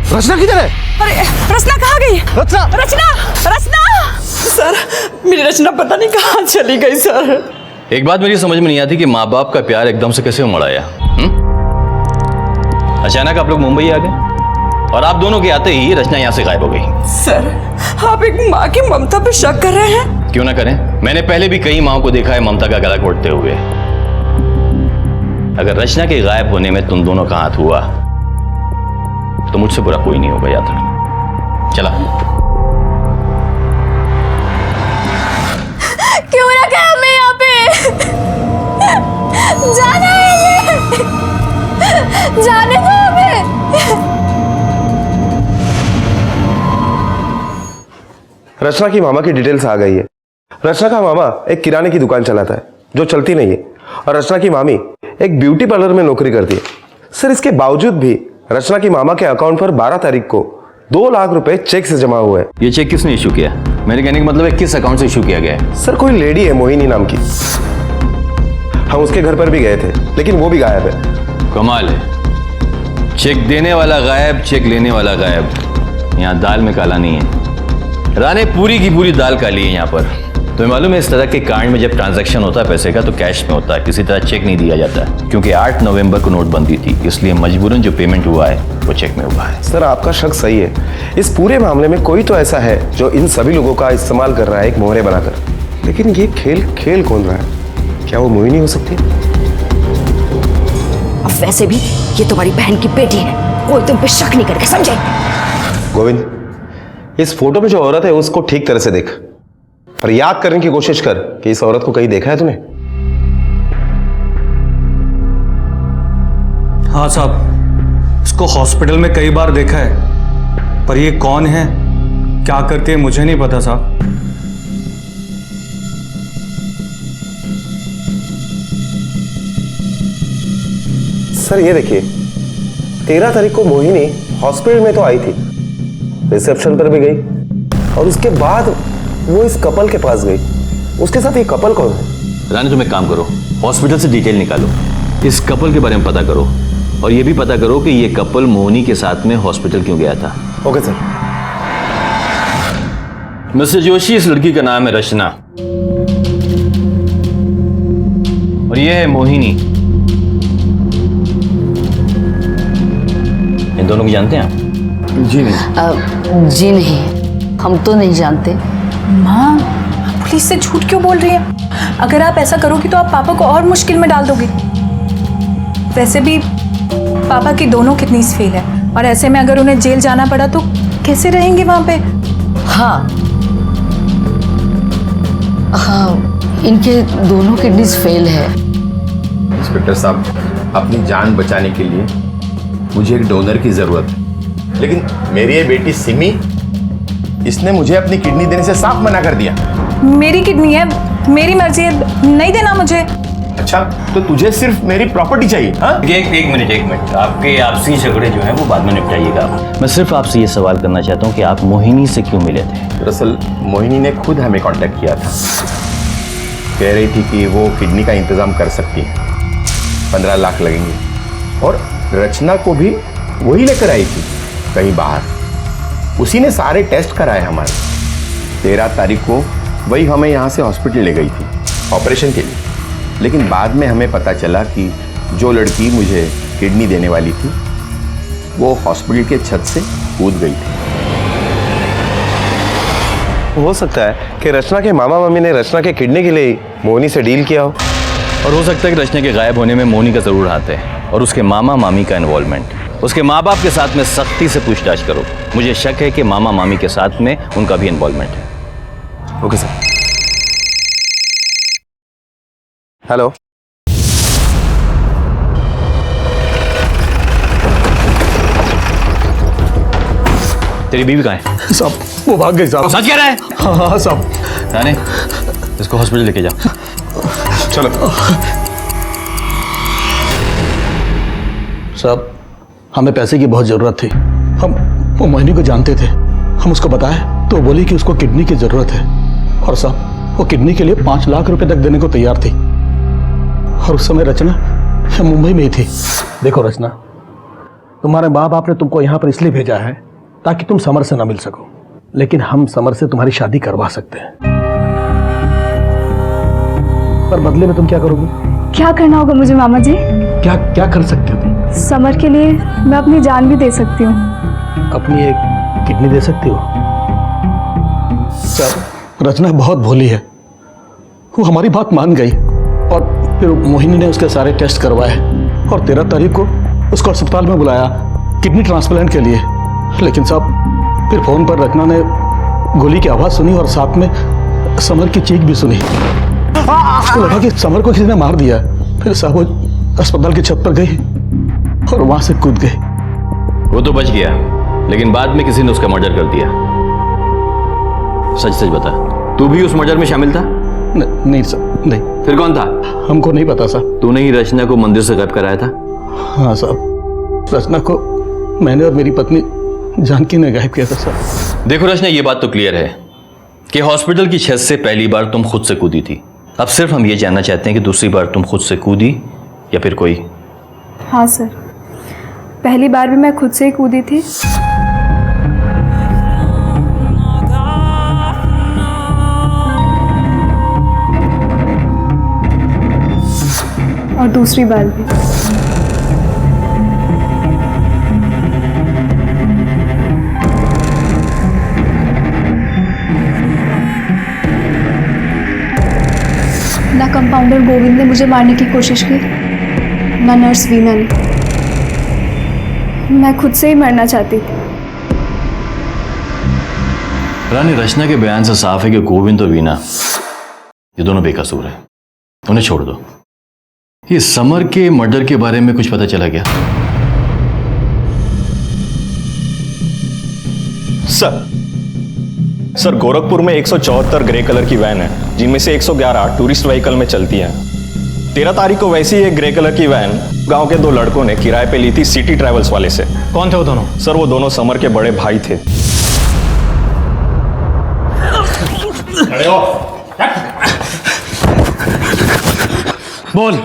रचना किधर है? अरे रचना कहाँ गई? रचना सर, मेरी रचना पता नहीं कहाँ चली गई सर। एक बात मेरी समझ में नहीं आती कि माँ बाप का प्यार एकदम से कैसे उमड़ आया। अचानक आप लोग मुंबई आ गए और आप दोनों के आते ही रचना यहाँ से गायब हो गई। सर, आप एक माँ की ममता पे शक कर रहे हैं? क्यों ना करें, मैंने पहले भी कई माओं को देखा है ममता का गला घोटते हुए। अगर रचना के गायब होने में तुम दोनों का हाथ हुआ तो मुझसे बुरा कोई नहीं होगा, याद रखना। चला। क्यों रखा है हमें यहाँ पे? जाना है, जाने दो हमें। रचना की मामा की डिटेल्स आ गई है। रचना का मामा एक किराने की दुकान चलाता है जो चलती नहीं है और रचना की मामी एक ब्यूटी पार्लर में नौकरी करती है। सर, इसके बावजूद भी रचना की मामा के अकाउंट पर 12 तारीख को 2 लाख रुपए चेक से जमा हुए हैं। ये चेक किसने इशू किया? मेरे कहने का मतलब है किस अकाउंट से इशू किया गया है? सर, कोई लेडी है मोहिनी नाम की, हम उसके घर पर भी गए थे लेकिन वो भी गायब है। कमाल है, चेक देने वाला गायब, चेक लेने वाला गायब। यहाँ दाल में काला नहीं है राने, पूरी की पूरी दाल काली है यहाँ पर। तुम्हें मालूम है इस तरह के कांड में जब ट्रांजैक्शन होता है पैसे का तो कैश में होता है, किसी तरह चेक नहीं दिया जाता, क्योंकि 8 नवंबर को नोटबंदी थी, इसलिए मजबूरन जो पेमेंट हुआ है वो चेक में हुआ है। सर, आपका शक सही है। इस पूरे मामले में कोई तो ऐसा है जो इन सभी लोगों का इस्तेमाल कर रहा है एक मोहरे बनाकर। लेकिन ये खेल कौन रहा है? क्या वो मोहिनी हो सकती है? अब वैसे भी ये तुम्हारी बहन की बेटी है, कोई तुम पे शक नहीं करेगा, समझे? गोविंद, इस फोटो में जो औरत है उसको ठीक तरह से देख और याद करने की कोशिश कर कि इस औरत को कहीं देखा है तूने? हाँ साहब, इसको हॉस्पिटल में कई बार देखा है, पर ये कौन है, क्या करती है, मुझे नहीं पता साहब। सर ये देखिए, 13 तारीख को मोहिनी हॉस्पिटल में तो आई थी, रिसेप्शन पर भी गई और उसके बाद वो इस कपल के पास गई। उसके साथ ये कपल कौन है? रानी तुम एक काम करो, हॉस्पिटल से डिटेल निकालो, इस कपल के बारे में पता करो और ये भी पता करो कि ये कपल मोहिनी के साथ में हॉस्पिटल क्यों गया था। Okay sir. मिस्टर जोशी, इस लड़की का नाम है रचना और ये है मोहिनी। इन दोनों को जानते हैं आप? जी नहीं। जी नहीं, हम तो नहीं जानते। माँ, पुलिस से झूठ क्यों बोल रही है? अगर आप ऐसा करोगी तो आप पापा को और मुश्किल में डाल दोगे। वैसे भी पापा की दोनों किडनीज फेल है और ऐसे में अगर उन्हें जेल जाना पड़ा तो कैसे रहेंगे वहां पे? हाँ हाँ, इनके दोनों किडनीज फेल है। इंस्पेक्टर साहब, अपनी जान बचाने के लिए मुझे एक डोनर की जरूरत है, लेकिन मेरी ये बेटी सिमी, इसने मुझे अपनी किडनी देने से साफ मना कर दिया। मेरी किडनी है, मेरी मर्जी है, नहीं देना मुझे। अच्छा, तो तुझे सिर्फ मेरी प्रॉपर्टी चाहिए? हाँ? एक मिनट, आपके आपसी झगड़े जो हैं वो बाद में निपटाइएगा। मैं सिर्फ आपसे ये सवाल करना चाहता हूँ कि आप मोहिनी से क्यों मिले थे? दरअसल मोहिनी ने खुद हमें कांटेक्ट किया था, कह रही थी कि वो किडनी का इंतजाम कर सकती है, 15 लाख लगेंगे, और रचना को भी वही लेकर आई थी कहीं बाहर। उसी ने सारे टेस्ट कराए हमारे। 13 तारीख को वही हमें यहाँ से हॉस्पिटल ले गई थी ऑपरेशन के लिए, लेकिन बाद में हमें पता चला कि जो लड़की मुझे किडनी देने वाली थी वो हॉस्पिटल के छत से कूद गई थी। हो सकता है कि रचना के मामा मम्मी ने रचना के किडनी के लिए मोहिनी से डील किया हो, और हो सकता है कि रचना के गायब होने में मोहिनी का जरूर हाथ है और उसके मामा मामी का इन्वॉल्वमेंट। उसके माँ बाप के साथ में सख्ती से पूछताछ करो। मुझे शक है कि मामा मामी के साथ में उनका भी इन्वॉल्वमेंट है। Okay sir. हेलो, तेरी बीवी कहाँ है? साहब वो भाग गई साहब। सच कह रहा है? हाँ साहब। रानी, इसको हॉस्पिटल लेके जाओ। चलो। साहब, हमें पैसे की बहुत ज़रूरत थी। हम वो मोहिनी को जानते थे, हम उसको बताए तो वो बोली कि उसको किडनी की ज़रूरत है, और साहब वो किडनी के लिए 5 लाख रुपए तक देने को तैयार थी। और उस समय रचना मुंबई में ही थी। देखो रचना, तुम्हारे माँ बाप ने तुमको यहाँ पर इसलिए भेजा है ताकि तुम समर से ना मिल सको, लेकिन हम समर से तुम्हारी शादी करवा सकते हैं। पर बदले में तुम क्या करोगी? क्या करना होगा मुझे मामा जी? क्या क्या कर सकते हो तुम? समर के लिए मैं अपनी जान भी दे सकती हूँ। अपनी एक किडनी दे सकती हो? सर, रचना बहुत भोली है, वो हमारी बात मान गई और फिर मोहिनी ने उसके सारे टेस्ट करवाए और 13 तारीख को उसको अस्पताल में बुलाया किडनी ट्रांसप्लांट के लिए। लेकिन साहब फिर फोन पर रचना ने गोली की आवाज़ सुनी और साथ में समर की चीख भी सुनी। उसको लगा कि समर को किसी ने मार दिया। फिर साहब वो अस्पताल की छत पर गई और वहां से कूद गई। वो तो बच गया, लेकिन बाद में किसी ने उसका मर्डर कर दिया। सच सच बता, तू भी उस मर्डर में शामिल था? नहीं सर, नहीं। फिर कौन था? हमको नहीं पता साहब। तूने ही रचना को मंदिर से गायब कराया था? हाँ साहब, रचना को मैंने और मेरी पत्नी जानकी ने गायब किया था सर। देखो रचना, ये बात तो क्लियर है कि हॉस्पिटल की छत से पहली बार तुम खुद से कूदी थी। अब सिर्फ हम ये जानना चाहते हैं कि दूसरी बार तुम खुद से कूदी या फिर कोई? हाँ सर, पहली बार भी मैं खुद से ही कूदी थी। और दूसरी बार भी। ना कंपाउंडर गोविंद ने मुझे मारने की कोशिश की, ना नर्स वीना ने। मैं खुद से ही मरना चाहती थी। रानी रचना के बयान से साफ है कि गोविंद और वीना ये दोनों बेकसूर हैं। उन्हें छोड़ दो। ये समर के मर्डर के बारे में कुछ पता चला क्या? सर गोरखपुर में 174 ग्रे कलर की वैन है, जिनमें से 111 टूरिस्ट व्हीकल में चलती हैं। 13 तारीख को वैसी एक ग्रे कलर की वैन गांव के 2 लड़कों ने किराए पे ली थी सिटी ट्रैवल्स वाले से। कौन थे वो दोनों? सर वो दोनों समर के बड़े भाई थे। बोल।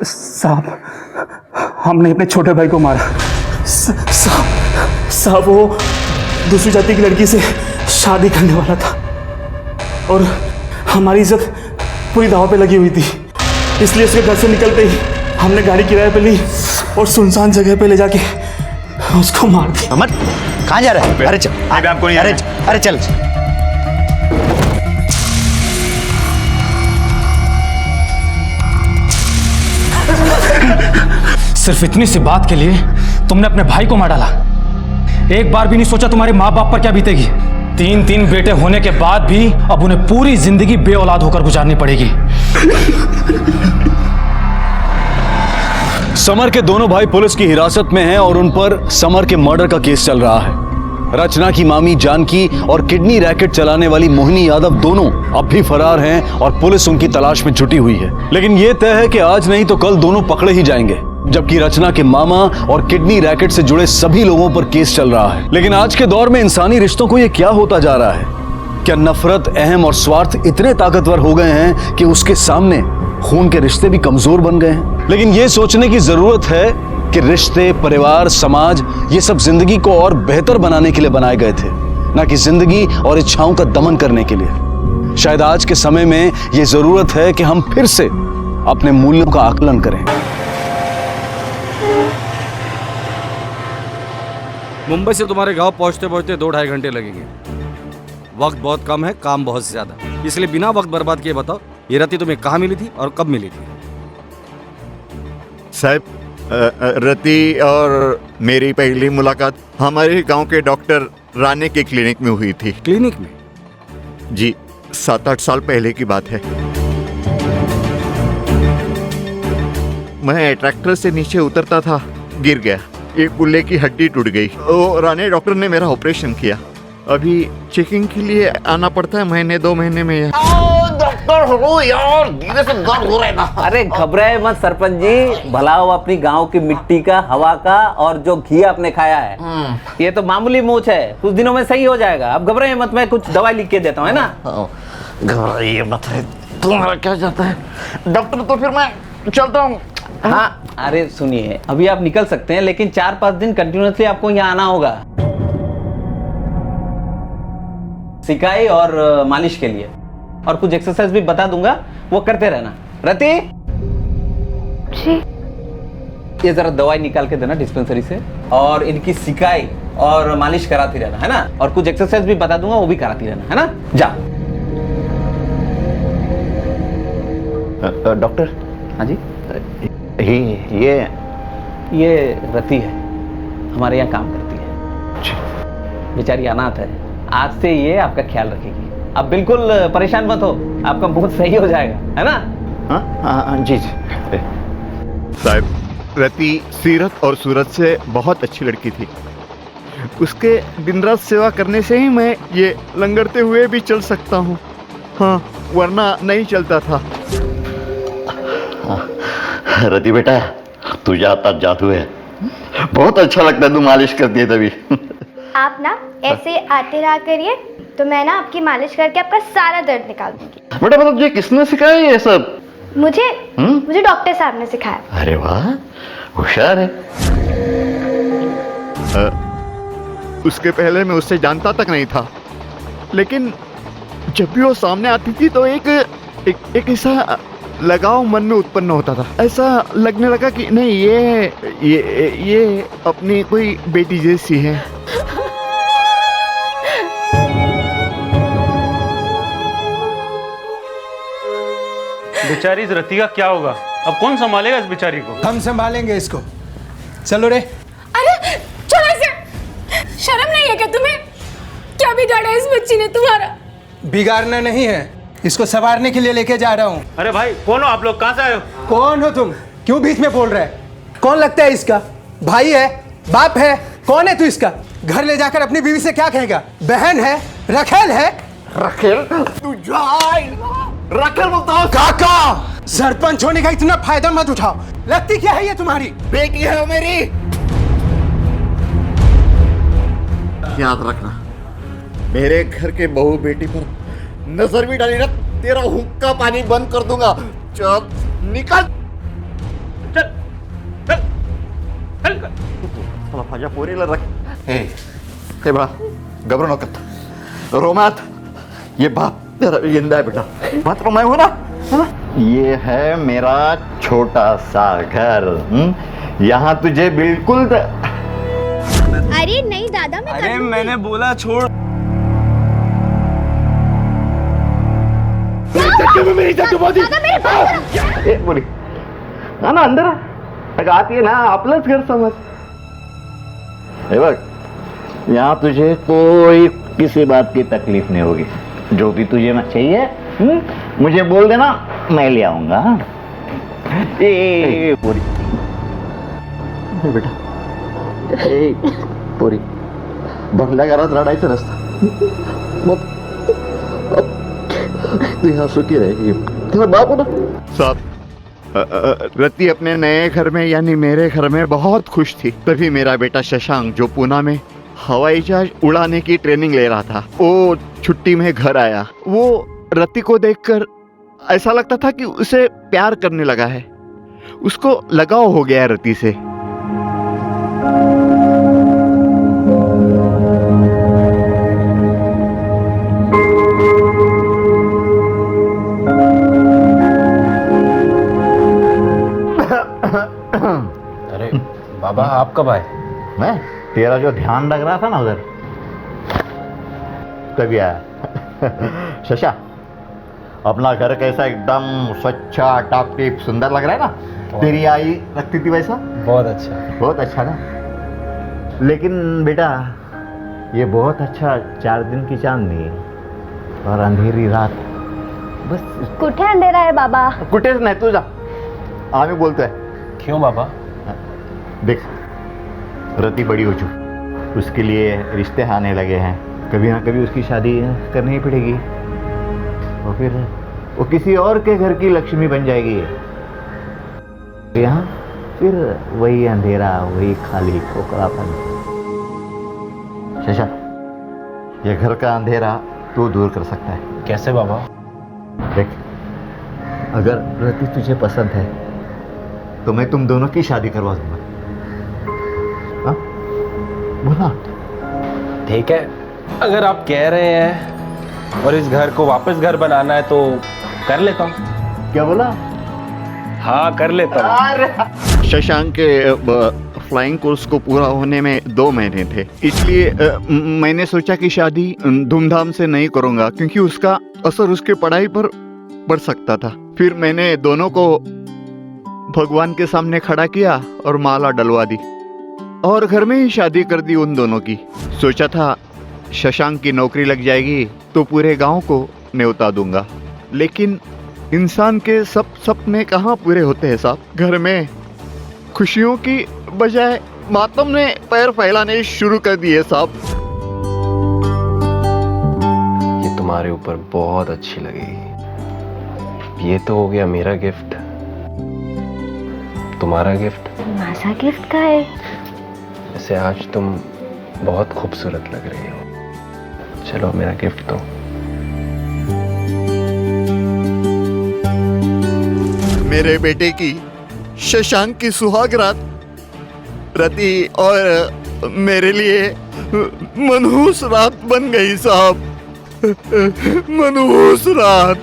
साहब, हमने अपने छोटे भाई को मारा। साहब वो दूसरी जाति की लड़की से शादी करने वाला था और हमारी इज्जत पूरी दांव पे लगी हुई थी, इसलिए उसके घर से निकलते ही हमने गाड़ी किराए पे ली और सुनसान जगह पे ले जाके उसको मार दिया। अमर कहाँ जा रहा है? अरे चल, अरे चल। सिर्फ इतनी सी बात के लिए तुमने अपने भाई को मार डाला। एक बार भी नहीं सोचा तुम्हारे माँ बाप पर क्या बीतेगी। 3 बेटे होने के बाद भी अब उन्हें पूरी जिंदगी बेऔलाद होकर गुजारनी पड़ेगी। समर के दोनों भाई पुलिस की हिरासत में हैं और उन पर समर के मर्डर का केस चल रहा है। रचना की मामी जानकी और किडनी रैकेट चलाने वाली मोहिनी यादव दोनों अब भी फरार हैं और पुलिस उनकी तलाश में जुटी हुई है। लेकिन यह तय है कि आज नहीं तो कल दोनों पकड़े ही जाएंगे, जबकि रचना के मामा और किडनी रैकेट से जुड़े सभी लोगों पर केस चल रहा है। लेकिन आज के दौर में इंसानी रिश्तों को यह क्या होता जा रहा है? क्या नफरत, अहम और स्वार्थ इतने ताकतवर हो गए हैं कि उसके सामने खून के रिश्ते भी कमजोर बन गए हैं? लेकिन यह सोचने की जरूरत है कि रिश्ते, परिवार, समाज ये सब जिंदगी को और बेहतर बनाने के लिए बनाए गए थे, ना कि जिंदगी और इच्छाओं का दमन करने के लिए। शायद आज के समय में यह जरूरत है कि हम फिर से अपने मूल्यों का आकलन करें। मुंबई से तुम्हारे गांव पहुंचते पहुंचते 2-2.5 घंटे लगेंगे। वक्त बहुत कम है, काम बहुत ज्यादा, इसलिए बिना वक्त बर्बाद किए बताओ ये रति तुम्हें कहाँ मिली थी और कब मिली थी? साहब, रति और मेरी पहली मुलाकात हमारे गांव के डॉक्टर राणे के क्लिनिक में हुई थी। क्लिनिक में? जी, 7-8 साल पहले की बात है। मैं ट्रैक्टर से नीचे उतरता था, गिर गया, एक गुल्ले की हड्डी टूट गई। वो राणे डॉक्टर ने मेरा ऑपरेशन किया। अभी चेकिंग के लिए आना पड़ता है महीने 2 महीने में। डॉक्टर हो यार, धीरे से दर्द हो रहा है ना। अरे घबराए मत सरपंच जी, भला हो अपनी गांव की मिट्टी का, हवा का और जो घी आपने खाया है, ये तो मामूली मूछ है, कुछ दिनों में सही हो जाएगा। अब घबराइए मत, मैं कुछ दवाई लिख के देता हूँ, है ना? घबराइए मत, तुम्हारा क्या जाता है डॉक्टर? तो फिर मैं चलता हूँ। हाँ, अरे सुनिए, अभी आप निकल सकते हैं, लेकिन 4-5 दिन कंटिन्यूसली आपको यहाँ आना होगा, सिकाई और मालिश के लिए, और कुछ एक्सरसाइज भी बता दूंगा, वो करते रहना। रति जी, ये जरा दवाई निकाल के देना डिस्पेंसरी से, और इनकी सिकाई और मालिश कराती रहना, है ना? और कुछ एक्सरसाइज भी बता दूंगा, वो भी कराती रहना, है ना? जा। डॉक्टर। हाँ जी। ये रति है, हमारे यहाँ काम करती है, बेचारी अनाथ है। आज से ये आपका ख्याल रखेगी। अब बिल्कुल परेशान मत हो, आपका मूड सही हो जाएगा, है ना? हाँ जी। साहब, रति सीरत और सूरत से बहुत अच्छी लड़की थी। उसके दिन रात सेवा करने से ही मैं ये लंगड़ते हुए भी चल सकता हूँ, हाँ, वरना नहीं चलता था। रति बेटा, तुझे आता जादू है, बहुत अच्छा लगता है, तू मालिश करती है तभी। आप ना ऐसे आते रहा करिए, तो मैं ना आपकी मालिश करके आपका सारा दर्द निकाल दूंगी। बेटा, मतलब तुझे किसने सिखाया ये सब? मुझे डॉक्टर साहब ने सिखाया। अरे वाह, होशियार है। उसके पहले मैं उससे जानता तक नहीं था, लेकिन जब भी वो सामने आती थी तो एक ऐसा लगाव मन में उत्पन्न होता था। ऐसा लगने लगा कि नहीं, ये अपनी कोई बेटी जैसी है। बेचारी इस रति का क्या होगा? अब कौन संभालेगा इस बेचारी को? हम संभालेंगे इसको, चलो रे। अरे छोड़ो इसे, शर्म नहीं है क्या तुम्हें? क्या क्या बिगाड़ा इस बच्ची ने तुम्हारा? बिगाड़ना नहीं है, इसको संवारने के लिए लेके जा रहा हूँ। अरे भाई कौन हो आप लोग, कहाँ से आए हो? कौन हो तुम? क्यों बीच में बोल रहे? कौन लगता है इसका? भाई है? बाप है? कौन है तू इसका? घर ले जाकर अपनी बीवी से क्या कहेगा? बहन है? रखेल है? रखेल? तू रखेल बोलता हो? काका, सरपंच होने का इतना फायदा मत उठाओ। लगती क्या है ये तुम्हारी? बेटी है मेरी। याद रखना, मेरे घर के बहू बेटी पर नजर भी डाली ना, तेरा हुक्का पानी बंद कर दूंगा। चल निकल, चल चल चल। साला माझ्या पोरीला रख। हे बड़ा घबरो नका, रो मत। ये बाप तेरा जिंदा है बेटा, बात मैं हूं ना, है ना? ये है मेरा छोटा सा घर। यहाँ तुझे बिल्कुल अरे नहीं दादा, मैं अरे मैंने बोला छोड़। मेरी बोली ना अंदर आती है ना, आपलंच घर समझ। हे बघ, यहाँ तुझे कोई किसी बात की तकलीफ नहीं होगी। जो भी तुझे चाहिए मुझे बोल देना, मैं ले आऊंगा। पूरी बेटा, पूरी भरल्या घरात रडायचं नसतं। मग तू यहाँ सुखी रहेगी, तेरा बाप हो ना। साहब, रति अपने नए घर में यानी मेरे घर में बहुत खुश थी। तभी मेरा बेटा शशांक, जो पूना में हवाई जहाज उड़ाने की ट्रेनिंग ले रहा था, वो छुट्टी में घर आया। वो रति को देखकर ऐसा लगता था कि उसे प्यार करने लगा है, उसको लगाव हो गया रति से। अरे बाबा, आप कब आए? मैं तेरा जो ध्यान लग रहा था ना उधर, तभी आया। शशा, अपना घर कैसा एकदम स्वच्छ टॉप टिप सुंदर लग रहा है ना? तेरी आई रखती थी वैसा? बहुत अच्छा, बहुत अच्छा ना। लेकिन बेटा, ये बहुत अच्छा 4 दिन की चांदनी और अंधेरी रात, बस। कुठे अंधेरा है बाबा? कुठेच नाही, तू जा, आम्ही बोलतोय। क्यों बाबा? देख, रति बड़ी हो चुकी, उसके लिए रिश्ते आने लगे हैं। कभी ना कभी उसकी शादी करनी ही पड़ेगी, और फिर वो किसी और के घर की लक्ष्मी बन जाएगी। यहाँ फिर वही अंधेरा, वही खाली खोखलापन। शशा, ये घर का अंधेरा तू दूर कर सकता है। कैसे बाबा? देख, अगर रति तुझे पसंद है तो मैं तुम दोनों की शादी करवा दूंगा। हाँ? बोला। ठीक है, अगर आप कह रहे हैं और इस घर को वापस घर बनाना है तो कर लेता हूँ। क्या बोला? हाँ, कर लेता हूँ। शशांक के फ्लाइंग कोर्स को पूरा होने में 2 महीने थे, इसलिए मैंने सोचा कि शादी धूमधाम से नहीं करूँगा, क्योंकि उसका असर उसकी पढ़ाई पर पड़ सकता था। फिर मैंने दोनों को भगवान के सामने खड़ा किया और माला डलवा दी, और घर में ही शादी कर दी उन दोनों की। सोचा था शशांक की नौकरी लग जाएगी तो पूरे गांव को न्योता दूंगा, लेकिन इंसान के सब सपने कहाँ पूरे होते हैं साहब। घर में खुशियों की बजाय मातम ने पैर फैलाने शुरू कर दिए साहब। ये तुम्हारे ऊपर बहुत अच्छी लगेगी। ये तो हो गया मेरा गिफ्ट, तुम्हारा गिफ्ट। मासा गिफ्ट का है? वैसे आज तुम बहुत खूबसूरत लग रही हो। चलो मेरा गिफ्ट दो। मेरे बेटे की शशांक की सुहाग रात रति और मेरे लिए मनहूस रात बन गई साहब, मनहूस रात।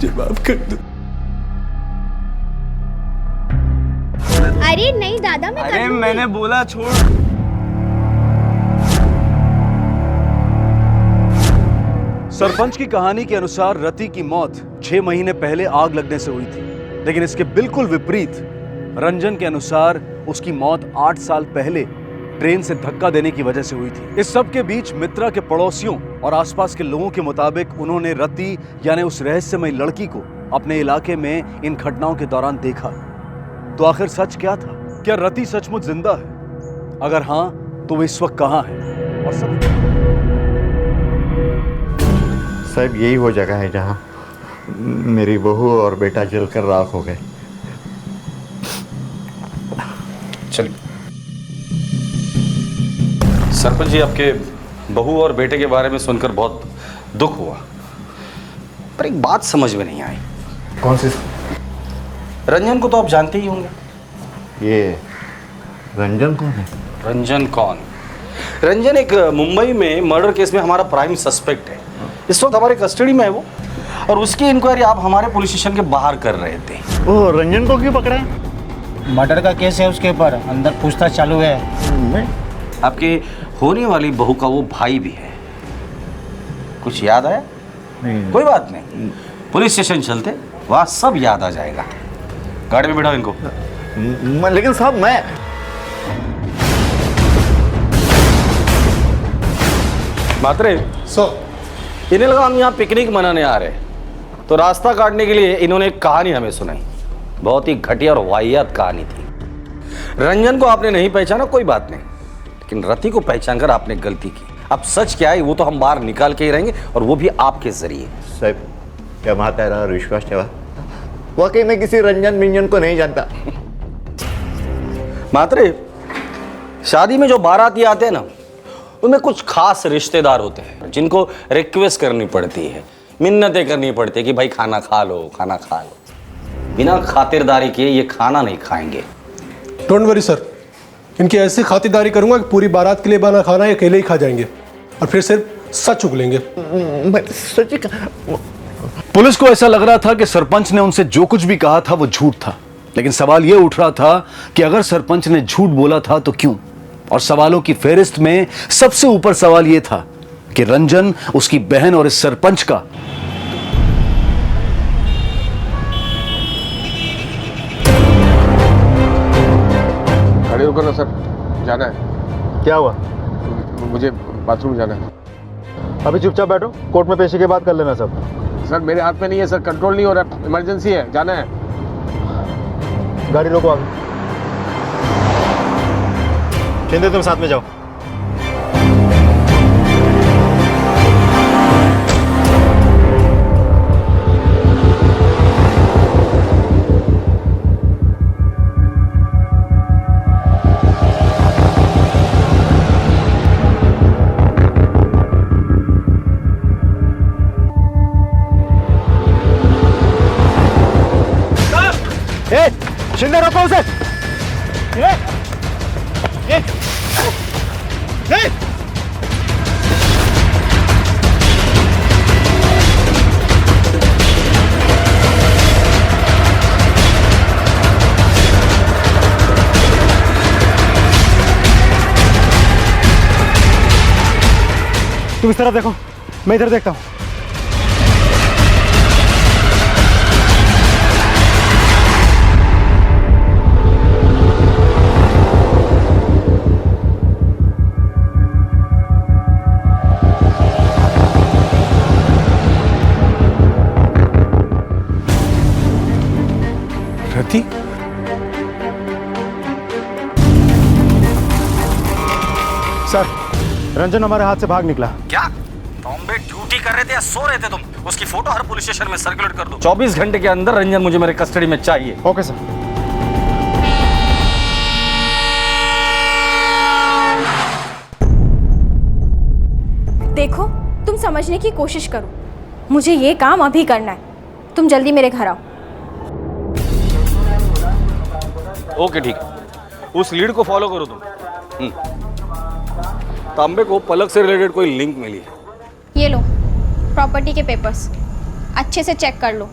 जवाब कर दो। अरे नहीं दादा, मैं अरे मैंने बोला छोड़। सरपंच की कहानी के अनुसार रति की मौत 6 महीने पहले आग लगने से हुई थी, लेकिन इसके बिल्कुल विपरीत रंजन के अनुसार उसकी मौत 8 साल पहले ट्रेन से धक्का देने की वजह से हुई थी। इस सब के बीच मित्रा के पड़ोसियों और आसपास के लोगों के मुताबिक उन्होंने रति यानी उस रहस्यमय लड़की को अपने इलाके में इन घटनाओं के दौरान देखा। तो आखिर सच क्या था? क्या रति सचमुच जिंदा है? अगर हाँ तो वो इस वक्त कहाँ है? और साहब यही वो जगह है जहाँ मेरी बहू और बेटा जलकर राख हो गए। चलिए सरपंच जी, आपके बहू और बेटे के बारे में सुनकर बहुत दुख हुआ, पर एक बात समझ में नहीं आई। कौन सी? रंजन को तो आप जानते ही होंगे। ये रंजन कौन है? रंजन कौन? रंजन एक मुंबई में मर्डर केस में हमारा प्राइम सस्पेक्ट है। इस वक्त हमारे कस्टडी में है वो, और उसकी इंक्वायरी आप हमारे पुलिस स्टेशन के बाहर कर रहे थे। ओह, रंजन को क्यों पकड़ा? मर्डर का केस है उसके ऊपर, अंदर पूछताछ चालू है। आपके होने वाली बहू का वो भाई भी है। कुछ याद आया? नहीं। कोई बात नहीं, पुलिस स्टेशन चलते, वहाँ सब याद आ जाएगा। गाड़ी में बिठाओ इनको। लेकिन साहब मैं मात्रे इन्हें लगा हम यहाँ पिकनिक मनाने आ रहे हैं, तो रास्ता काटने के लिए इन्होंने एक कहानी हमें सुनाई। बहुत ही घटिया और वाहियात कहानी थी। रंजन को आपने नहीं पहचाना, कोई बात नहीं, लेकिन रति को पहचान कर आपने गलती की। अब सच क्या है वो तो हम बाहर निकाल के ही रहेंगे, और वो भी आपके जरिए। साहब क्या बात है और विश्वास ठेवा, वाकई में किसी रंजन मिंजन को नहीं जानता। मात्रे शादी में जो बाराती आते हैं ना, उनमें कुछ खास रिश्तेदार होते हैं जिनको रिक्वेस्ट करनी पड़ती है, मिन्नतें करनी पड़ती है कि भाई खाना खा लो, खाना खा लो। बिना खातिरदारी के ये खाना नहीं खाएंगे। डोंट वरी सर, इनकी ऐसी खातिरदारी करूंगा कि पूरी बारात के लिए बना खाना ये अकेले ही खा जाएंगे और फिर सिर्फ सच उगलेंगे। पुलिस को ऐसा लग रहा था कि सरपंच ने उनसे जो कुछ भी कहा था वो झूठ था, लेकिन सवाल यह उठ रहा था कि अगर सरपंच ने झूठ बोला था तो क्यों? और सवालों की फेहरिस्त में सबसे ऊपर सवाल यह था कि रंजन, उसकी बहन और इस सरपंच का गाड़ी रुको ना सर, जाना है। क्या हुआ? मुझे बाथरूम जाना है। अभी चुपचाप बैठो, कोर्ट में पेशी के बाद कर लेना सब। सर मेरे हाथ में नहीं है सर, कंट्रोल नहीं हो रहा, इमरजेंसी है, जाना है। गाड़ी रोको आगे। शिंदे तुम साथ में जाओ। शिंदे रोको उसे। तुम इस तरफ देखो, मैं इधर देखता हूं। रति? सर, रंजन हमारे हाथ से भाग निकला। क्या बॉम्बे ड्यूटी कर रहे थे या सो रहे थे तुम? उसकी फोटो हर पुलिस स्टेशन में सर्कुलेट कर दो। 24 घंटे के अंदर रंजन मुझे मेरे कस्टडी में चाहिए। Okay sir. देखो, तुम समझने की कोशिश करो, मुझे ये काम अभी करना है। तुम जल्दी मेरे घर आओ। ओके ठीक है, उस लीड को फॉलो करो तुम। तांबे को पलक से रिलेटेड कोई लिंक मिली है? ये लो प्रॉपर्टी के पेपर्स, अच्छे से चेक कर लो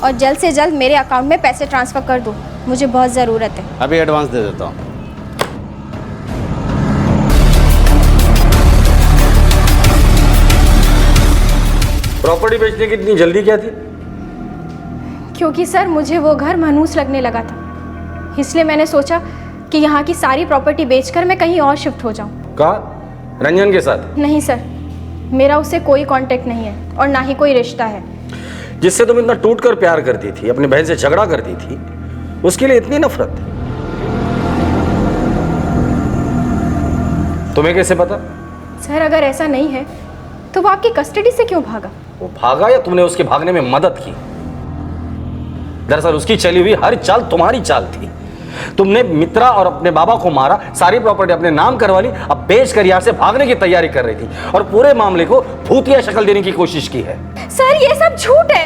और जल्द से जल्द मेरे अकाउंट में पैसे ट्रांसफर कर दो, मुझे बहुत ज़रूरत है। अभी एडवांस दे देता हूँ। प्रॉपर्टी बेचने की इतनी जल्दी क्या थी? क्योंकि सर मुझे वो घर मनहूस लगने लगा था, इसलिए मैंने सोचा कि यहाँ की सारी प्रॉपर्टी बेचकर मैं कहीं और शिफ्ट हो जाऊँ। कहा रंजन के साथ? नहीं सर, मेरा उससे कोई कांटेक्ट नहीं है और ना ही कोई रिश्ता है। जिससे तुम इतना टूट कर प्यार करती थी, अपनी बहन से झगड़ा करती थी, उसके लिए इतनी नफरत? तुम्हें कैसे पता? सर अगर ऐसा नहीं है तो वो आपकी कस्टडी से क्यों भागा? वो भागा या तुमने उसके भागने में मदद की? दरअसल उसकी चली हुई हर चाल तुम्हारी चाल थी। तुमने मित्रा और अपने बाबा को मारा, सारी प्रॉपर्टी अपने नाम करवा ली, अब बेच कर यहाँ से भागने की तैयारी कर रही थी और पूरे मामले को भूतिया शक्ल देने की कोशिश की है। सर ये सब झूठ है,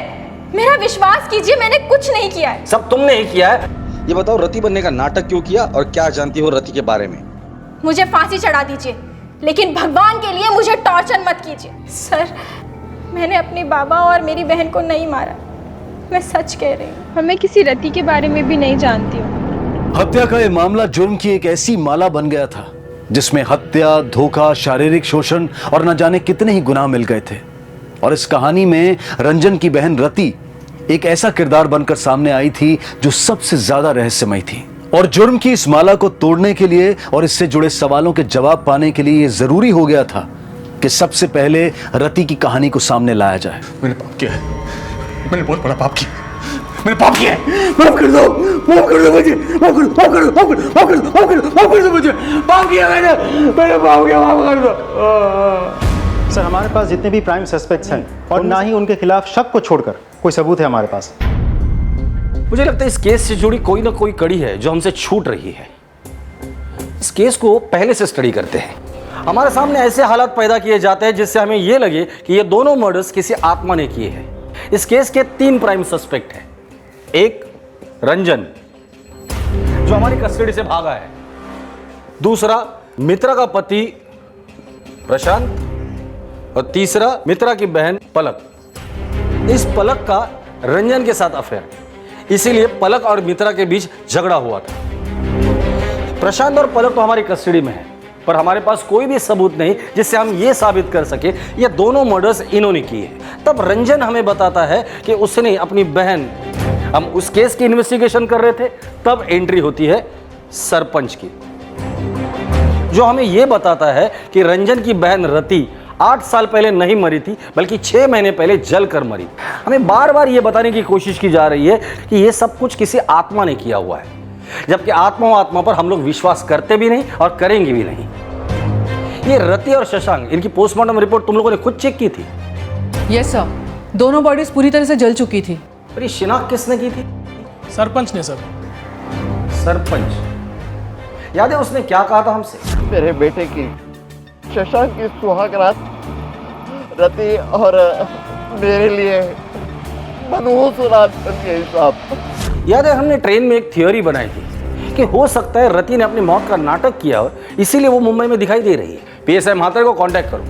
मेरा विश्वास कीजिए, मैंने कुछ नहीं किया है। सब तुमने ही किया है। ये बताओ रति बनने का नाटक क्यों किया और क्या जानती हो रति के बारे में? मुझे फांसी चढ़ा दीजिए, लेकिन भगवान के लिए मुझे टॉर्चर मत कीजिए। सर मैंने अपने बाबा और मेरी बहन को नहीं मारा, मैं सच कह रही हूँ। और मैं किसी रति के बारे में भी नहीं जानती हूँ। हत्या का यह मामला जुर्म की एक ऐसी माला बन गया था जिसमें हत्या, धोखा, शारीरिक शोषण और न जाने कितने ही गुनाह मिल गए थे। और इस कहानी में रंजन की बहन रति एक ऐसा किरदार बनकर सामने आई थी जो सबसे ज्यादा रहस्यमय थी। और जुर्म की इस माला को तोड़ने के लिए और इससे जुड़े सवालों के जवाब पाने के लिए यह जरूरी हो गया था कि सबसे पहले रति की कहानी को सामने लाया जाए। मैंने पाप किया है, मैंने बहुत बड़ा पाप किया, मैंने पाप किया है, माफ कर दो, माफ कर दो मुझे, माफ कर दो, माफ कर दो, माफ कर दो, माफ कर दो, माफ कर दो, माफ कर दो मुझे, पाप किया मैंने पाप किया, माफ कर दो। सर हमारे पास जितने भी प्राइम सस्पेक्ट्स हैं और ना ही उनके खिलाफ शक को छोड़कर कोई सबूत है हमारे पास। मुझे लगता है इस केस से जुड़ी कोई ना कोई कड़ी है जो हमसे छूट रही है। इस केस को पहले से स्टडी करते हैं। हमारे सामने ऐसे हालात पैदा किए जाते हैं जिससे हमें यह लगे कि ये दोनों मर्डर्स किसी आत्मा ने किए हैं। इस केस के 3 प्राइम सस्पेक्ट हैं। एक रंजन जो हमारी कस्टडी से भागा है, दूसरा मित्रा का पति प्रशांत, और तीसरा मित्रा की बहन पलक। इस पलक का रंजन के साथ अफेयर, इसीलिए पलक और मित्रा के बीच झगड़ा हुआ था। प्रशांत और पलक तो हमारी कस्टडी में है, पर हमारे पास कोई भी सबूत नहीं जिससे हम ये साबित कर सके ये दोनों मर्डर्स इन्होंने किए। तब रंजन हमें बताता है कि उसने अपनी बहन, हम उस केस की इन्वेस्टिगेशन कर रहे थे, तब एंट्री होती है सरपंच की, जो हमें यह बताता है कि रंजन की बहन रति 8 साल पहले नहीं मरी थी, बल्कि 6 महीने पहले जल कर मरी। हमें बार बार ये बताने की कोशिश की जा रही है कि ये सब कुछ किसी आत्मा ने किया हुआ है, जबकि आत्मा पर हम लोग विश्वास करते भी नहीं और करेंगे भी नहीं। ये रति और शशांक, इनकी पोस्टमार्टम रिपोर्ट तुम लोगों ने खुद चेक की थी? यस सर, दोनों बॉडीज पूरी तरह से जल चुकी थी। पर ये शिनाख्त किसने की थी? सरपंच ने सर। सरपंच, याद है उसने क्या कहा था हमसे? मेरे बेटे की, शशांक की सुहाग रात रति और मेरे लिए मनहूस रात बन गई साहब। याद है हमने ट्रेन में एक थियोरी बनाई थी कि हो सकता है रति ने अपनी मौत का नाटक किया हो, इसीलिए वो मुंबई में दिखाई दे रही है। पीएसआई म्हात्रे को कांटेक्ट करो,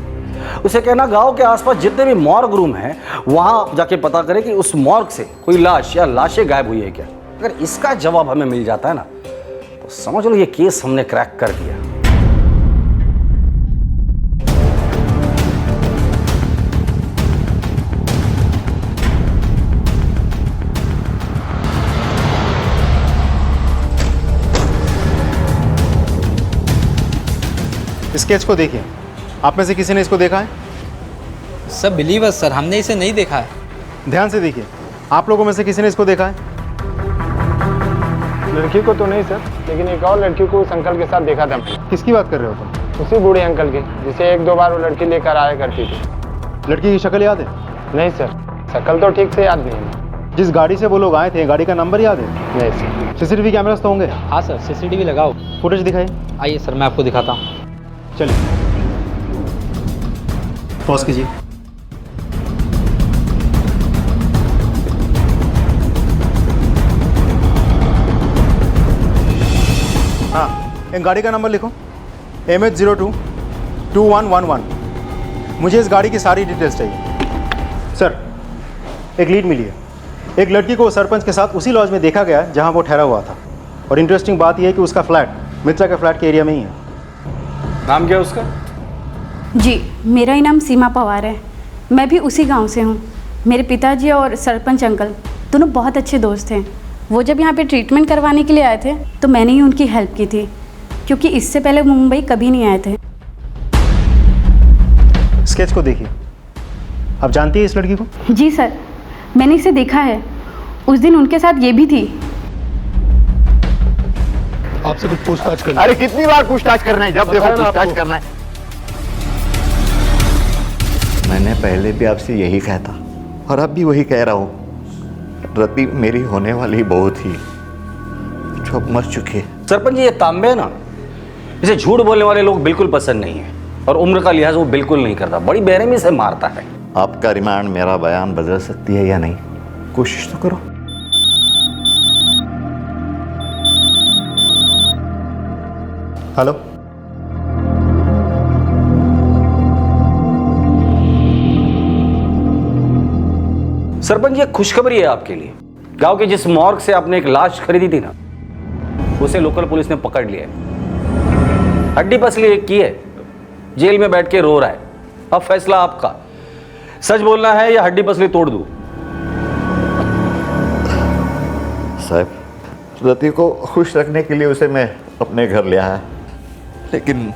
उसे कहना गांव के आसपास जितने भी मॉर्ग रूम हैं वहां जाके पता करें कि उस मॉर्ग से कोई लाश या लाशें गायब हुई है क्या। अगर इसका जवाब हमें मिल जाता है ना, तो समझ लो ये केस हमने क्रैक कर दिया। इस केस को देखिए, आप में से किसी ने इसको देखा है? सब बिलीवर्स सर, हमने इसे नहीं देखा है। ध्यान से देखिए, आप लोगों में से किसी ने इसको देखा है? लड़की को तो नहीं सर, लेकिन एक और लड़की को उस अंकल के साथ देखा था। किसकी बात कर रहे हो तुम? उसी बूढ़े अंकल की, जिसे 1-2 बार वो लड़की लेकर आया करती थी। लड़की की शक्ल याद है? नहीं सर, शक्ल तो ठीक से याद नहीं है। जिस गाड़ी से वो लोग आए थे, गाड़ी का नंबर याद है? नहीं सर। सीसीटीवी कैमरास तो होंगे? हाँ सर, सीसीटीवी लगाओ। फुटेज दिखाइए। आइए सर, मैं आपको दिखाता हूँ। चलिए, पॉज कीजिए। हाँ, एक गाड़ी का नंबर लिखो, MH02-2111। मुझे इस गाड़ी की सारी डिटेल्स चाहिए। सर, एक लीड मिली है। एक लड़की को सरपंच के साथ उसी लॉज में देखा गया जहां वो ठहरा हुआ था। और इंटरेस्टिंग बात यह है कि उसका फ्लैट मित्रा के फ्लैट के एरिया में ही है। नाम क्या है उसका? जी, मेरा ही नाम सीमा पवार है। मैं भी उसी गांव से हूँ। मेरे पिताजी और सरपंच अंकल दोनों बहुत अच्छे दोस्त हैं। वो जब यहाँ पे ट्रीटमेंट करवाने के लिए आए थे तो मैंने ही उनकी हेल्प की थी, क्योंकि इससे पहले मुंबई कभी नहीं आए थे। स्केच को देखिए, आप जानती है इस लड़की को? जी सर, मैंने इसे देखा है। उस दिन उनके साथ ये भी थी। आपसे कुछ पूछताछ करना। अरे कितनी बार पूछताछ करना है? जब देखो पूछताछ करना है। मैंने पहले भी आपसे यही कहा था और अब भी वही कह रहा हूँ, रति मेरी होने वाली बहू थी जो अब मर चुकी है। सरपंच जी, ये तांबे ना, इसे झूठ बोलने वाले लोग बिल्कुल पसंद नहीं है और उम्र का लिहाज वो बिल्कुल नहीं करता, बड़ी बेरहमी से मारता है। आपका रिमांड मेरा बयान बदल सकती है या नहीं? कोशिश तो करो। हेलो, सरपंच, ये खुशखबरी है आपके लिए। गांव के जिस मॉर्ग से आपने एक लाश खरीदी थी ना, उसे लोकल पुलिस ने पकड़ लिया है। हड्डी पसली एक की है, जेल में बैठ के रो रहा है। अब फैसला आपका, सच बोलना है या हड्डी पसली तोड़ दूं? साहब, रति को खुश रखने के लिए उसे मैं अपने घर ले आया, लेकिन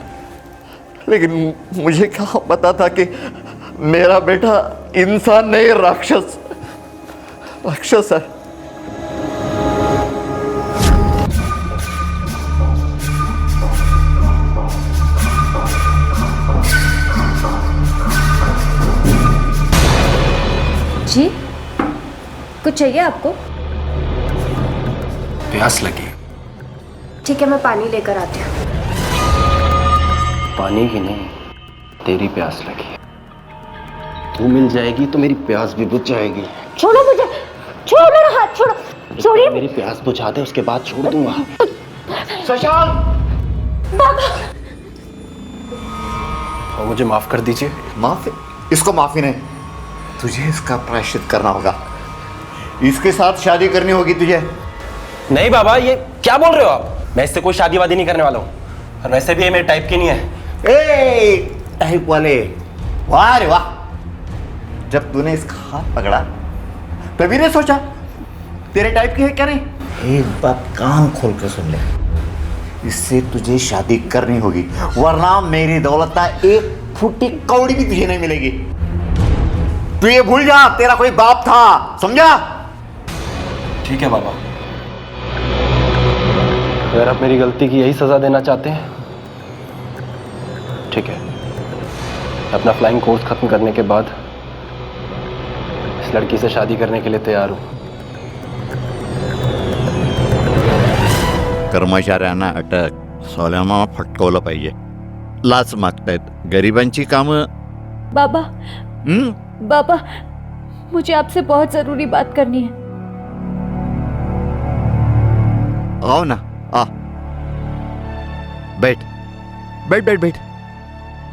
मुझे क्या पता था कि मेरा बेटा इंसान नहीं, राक्षस है। जी, कुछ चाहिए आपको? प्यास लगी। ठीक है, मैं पानी लेकर आती हूँ। पानी की नहीं, तेरी प्यास लगी है। तू मिल जाएगी तो मेरी प्यास भी बुझ जाएगी। छोड़ो मुझे, छोड़ो मेरा हाथ, छोड़ो, छोड़िए। मेरी प्यास बुझा दे, उसके बाद छोड़ दूंगा। शशांक, बाबा, और मुझे माफ कर दीजिए। माफी? इसको माफी नहीं, तुझे इसका प्रायश्चित करना होगा। इसके साथ शादी करनी होगी तुझे। नहीं बाबा, ये क्या बोल रहे हो आप? मैं इससे कोई शादी वादी नहीं करने वाला हूँ, और वैसे भी ये मेरे टाइप की नहीं है। टाइप वाले, वाह रे वाह। जब तूने इसका हाथ पकड़ा तभी ने सोचा तेरे टाइप की है क्या? नहीं, एक बात कान खोल कर सुन ले, इससे तुझे शादी करनी होगी, वरना मेरी दौलत का एक फुट्टी कौड़ी भी तुझे नहीं मिलेगी। तू ये भूल जा, तेरा कोई बाप था, समझा? ठीक है बाबा, अगर आप मेरी गलती की यही सजा देना चाहते हैं, ठीक है। अपना फ्लाइंग कोर्स खत्म करने के बाद इस लड़की से शादी करने के लिए तैयार हूं। कर्मचाऱ्यांना अटक, सोल्यामा फटकवलं पाहिजे। लाच मागतायत, गरिबांची कामं। बाबा, बाबा, मुझे आपसे बहुत जरूरी बात करनी है। आओ ना, आ, बैठ बैठ बैठ बैठ,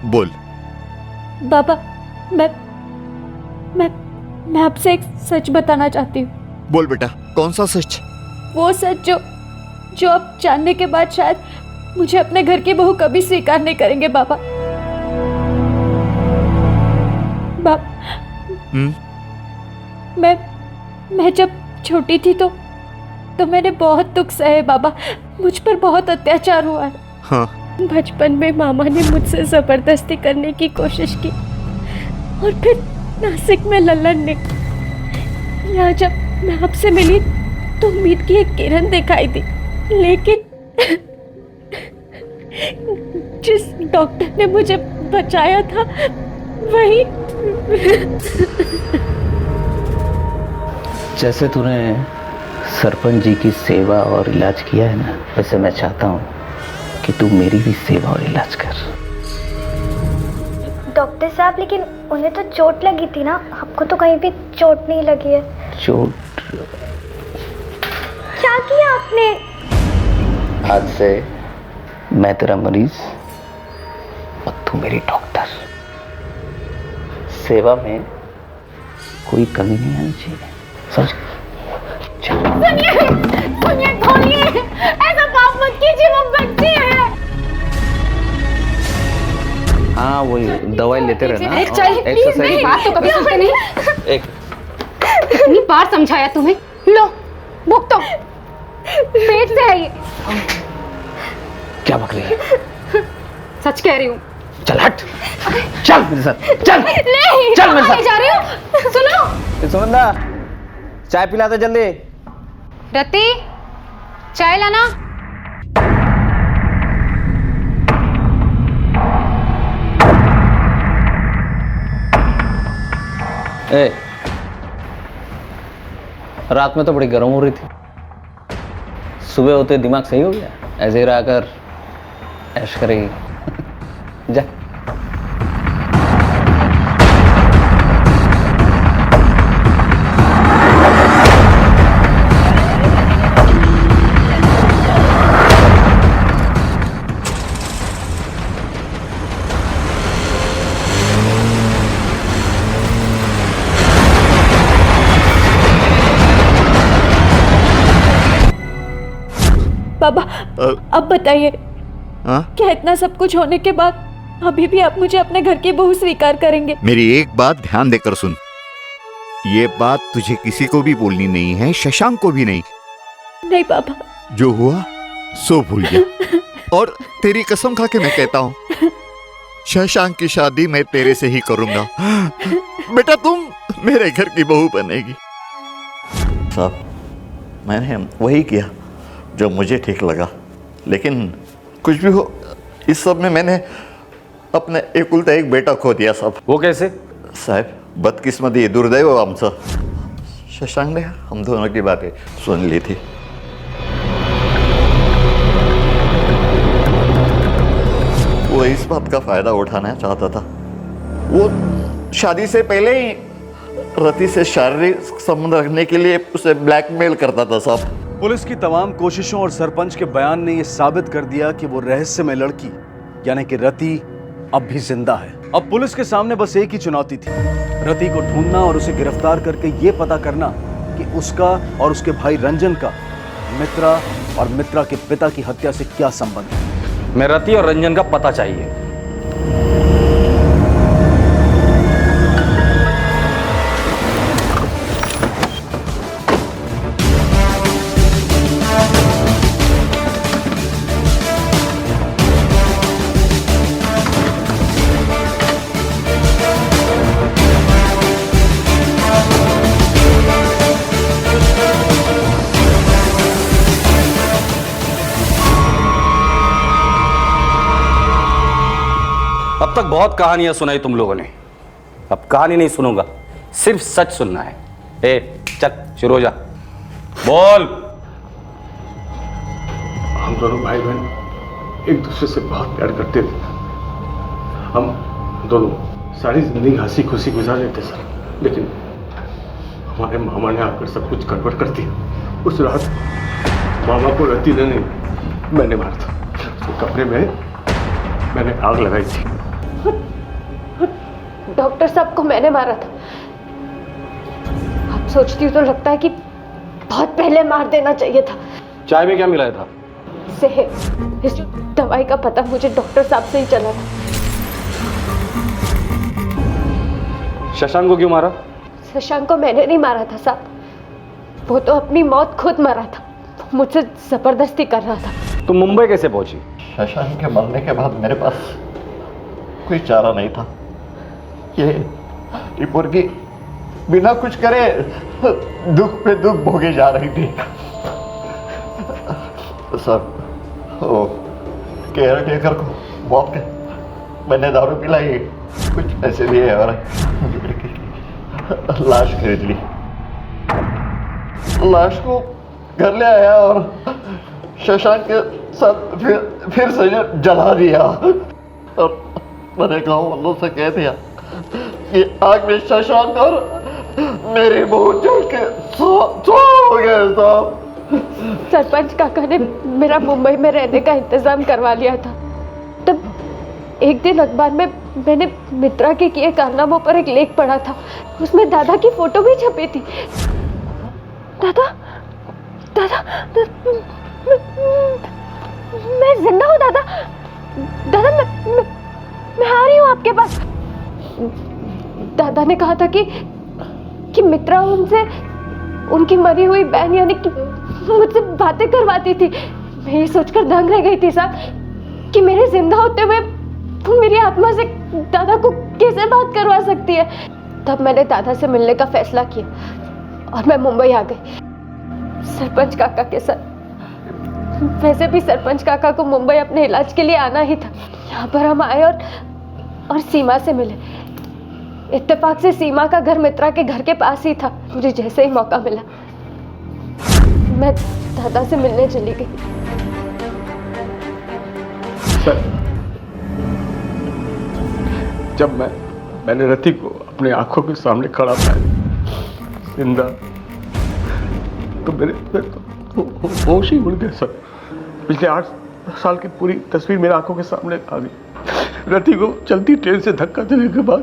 बोल। बाबा, मैं आपसे एक सच बताना चाहती हूँ। बोल बेटा, कौन सा सच? वो सच जो आप जानने के बाद शायद मुझे अपने घर की बहू कभी स्वीकार नहीं करेंगे बाबा। मैं जब छोटी थी तो मैंने बहुत दुख सहे बाबा। मुझ पर बहुत अत्याचार हुआ है। हाँ। बचपन में मामा ने मुझसे जबरदस्ती करने की कोशिश की और फिर नासिक में लल्लन ने। यहाँ जब मैं आपसे मिली तो उम्मीद की एक किरण दिखाई दी, लेकिन जिस डॉक्टर ने मुझे बचाया था वही। जैसे तूने सरपंच जी की सेवा और इलाज किया है ना, वैसे मैं चाहता हूँ कि तू मेरी भी सेवा और इलाज कर। डॉक्टर साहब, लेकिन उन्हें तो चोट लगी थी ना, आपको तो कहीं भी चोट नहीं लगी है। चोट? क्या किया आपने? आज से मैं तेरा मरीज और तू मेरी डॉक्टर। सेवा में कोई कमी नहीं आनी चाहिए, समझ? सुनिए, खोलिए, ऐसा पाप मत कीजिए, वो बच्ची है। हाँ, वही दवाई लेते रहना। एक चाहिए, एक्सरसाइज। बात तो कभी सुनते नहीं। एक कितनी बार समझाया तुम्हें? लो भुगतो, पेट से है ये। क्या बक रही है? सच कह रही हूँ। चल हट, चल मेरे साथ, चल नहीं, चल मेरे साथ। जा रही हूँ। सुनो सुनंदा, चाय पिला दे जल्दी। रति, चाय लाना। ए, रात में तो बड़ी गर्म हो रही थी, सुबह होते दिमाग सही हो गया, ऐसे ही रहा कर, ऐश करेगी। जा। बाबा, अब बताइए, क्या इतना सब कुछ होने के बाद अभी भी आप मुझे अपने घर की बहू स्वीकार करेंगे? मेरी एक बात ध्यान देकर सुन, ये बात तुझे किसी को भी बोलनी नहीं है, शशांक को भी नहीं। नहीं पापा, जो हुआ सो भूल गया। और तेरी कसम खा के मैं कहता हूँ, शशांक की शादी मैं तेरे से ही करूंगा। बेटा तुम मेरे घर की बहू बनेगी। साहब, मैंने वही किया जो मुझे ठीक लगा, लेकिन कुछ भी हो, इस सब में मैंने अपने एकुलता एक बेटा खो दिया साहब। वो कैसे? साहब, बदकिस्मती दुर्दैव आमचं। शशांक ने हम दोनों की बातें सुन ली थी। वो इस बात का फायदा उठाना चाहता था। वो शादी से पहले ही रति से शारीरिक संबंध रखने के लिए उसे ब्लैकमेल करता था साहब। पुलिस की तमाम कोशिशों और सरपंच के बयान ने यह साबित कर दिया कि वो रहस्यमय लड़की यानी कि रति अब भी जिंदा है। अब पुलिस के सामने बस एक ही चुनौती थी, रति को ढूंढना और उसे गिरफ्तार करके ये पता करना कि उसका और उसके भाई रंजन का मित्रा और मित्रा के पिता की हत्या से क्या संबंध है। मैं रति और रंजन का पता चाहिए। अब तक बहुत कहानियां सुनाई तुम लोगों ने, अब कहानी नहीं सुनूंगा, सिर्फ सच सुनना है। ए चल शुरू हो जा, बोल। हम दोनों भाई बहन एक दूसरे से बहुत प्यार करते थे। हम दोनों सारी जिंदगी हंसी खुशी गुजार लेते सर, लेकिन हमारे मामा ने आकर सब कुछ गड़बड़ कर दिया। उस रात मामा को रति ने नहीं, मैंने मारा था। उसके कमरे में मैंने आग लगाई थी। डॉक्टर साहब को मैंने मारा था। अब सोचती हूँ तो लगता है कि बहुत पहले मार देना चाहिए था। चाय में क्या मिलाया था? जहर। इस दवाई का पता मुझे डॉक्टर साहब से ही चला था। शशांक को क्यों मारा? शशांक को मैंने नहीं मारा था साहब, वो तो अपनी मौत खुद मरा था, मुझसे जबरदस्ती कर रहा था। तुम मुंबई कैसे पहुंची? शशांक के मरने के बाद मेरे पास कोई चारा नहीं था। ये मुर्गी बिना कुछ करे दुख पे दुख भोगे जा रही थी। सब वो केयर टेकर को बहुत के मैंने दारू पिलाई, कुछ पैसे लिए और लाश खरीद ली। लाश को घर ले आया और शशांक के साथ फिर से जला दिया। और मैंने गाँव वालों से कह दिया कि आग में शशांक और मेरी बहू जल के हो गए साहब। सरपंच काका ने मेरा मुंबई में रहने का इंतजाम करवा लिया था। तब एक दिन अखबार में मैंने मित्रा के किए कारनामों पर एक लेख पढ़ा था, उसमें दादा की फोटो भी छपी थी। दादा दादा, मैं जिंदा हूँ दादा। दादा मैं आ रही हूँ आपके पास। दादा ने कहा था कि मित्रा उनसे उनकी मरी हुई बहन यानी कि मुझसे बातें करवाती थी। मैं ये सोचकर दंग रह गई थी साहब कि मेरे जिंदा होते हुए वो मेरी आत्मा से दादा को कैसे बात करवा सकती है। तब मैंने दादा से मिलने का फैसला किया और मैं मुंबई आ गई सरपंच काका के साथ। वैसे भी सरपंच काका को मुंबई अपने इलाज के लिए आना ही था। यहाँ पर हम आए और सीमा से मिले। इत्तेफाक से सीमा का घर मित्रा के घर के पास ही था। मुझे जैसे ही मौका मिला मैं दादा से मिलने चली गई। सर, जब मैंने रति को अपनी आंखों के सामने खड़ा पाया जिंदा, तो मेरे होश ही उड़ गए सर। पिछले 8 साल की पूरी तस्वीर मेरे आंखों के सामने आ गई। रति को चलती ट्रेन से धक्का देने के बाद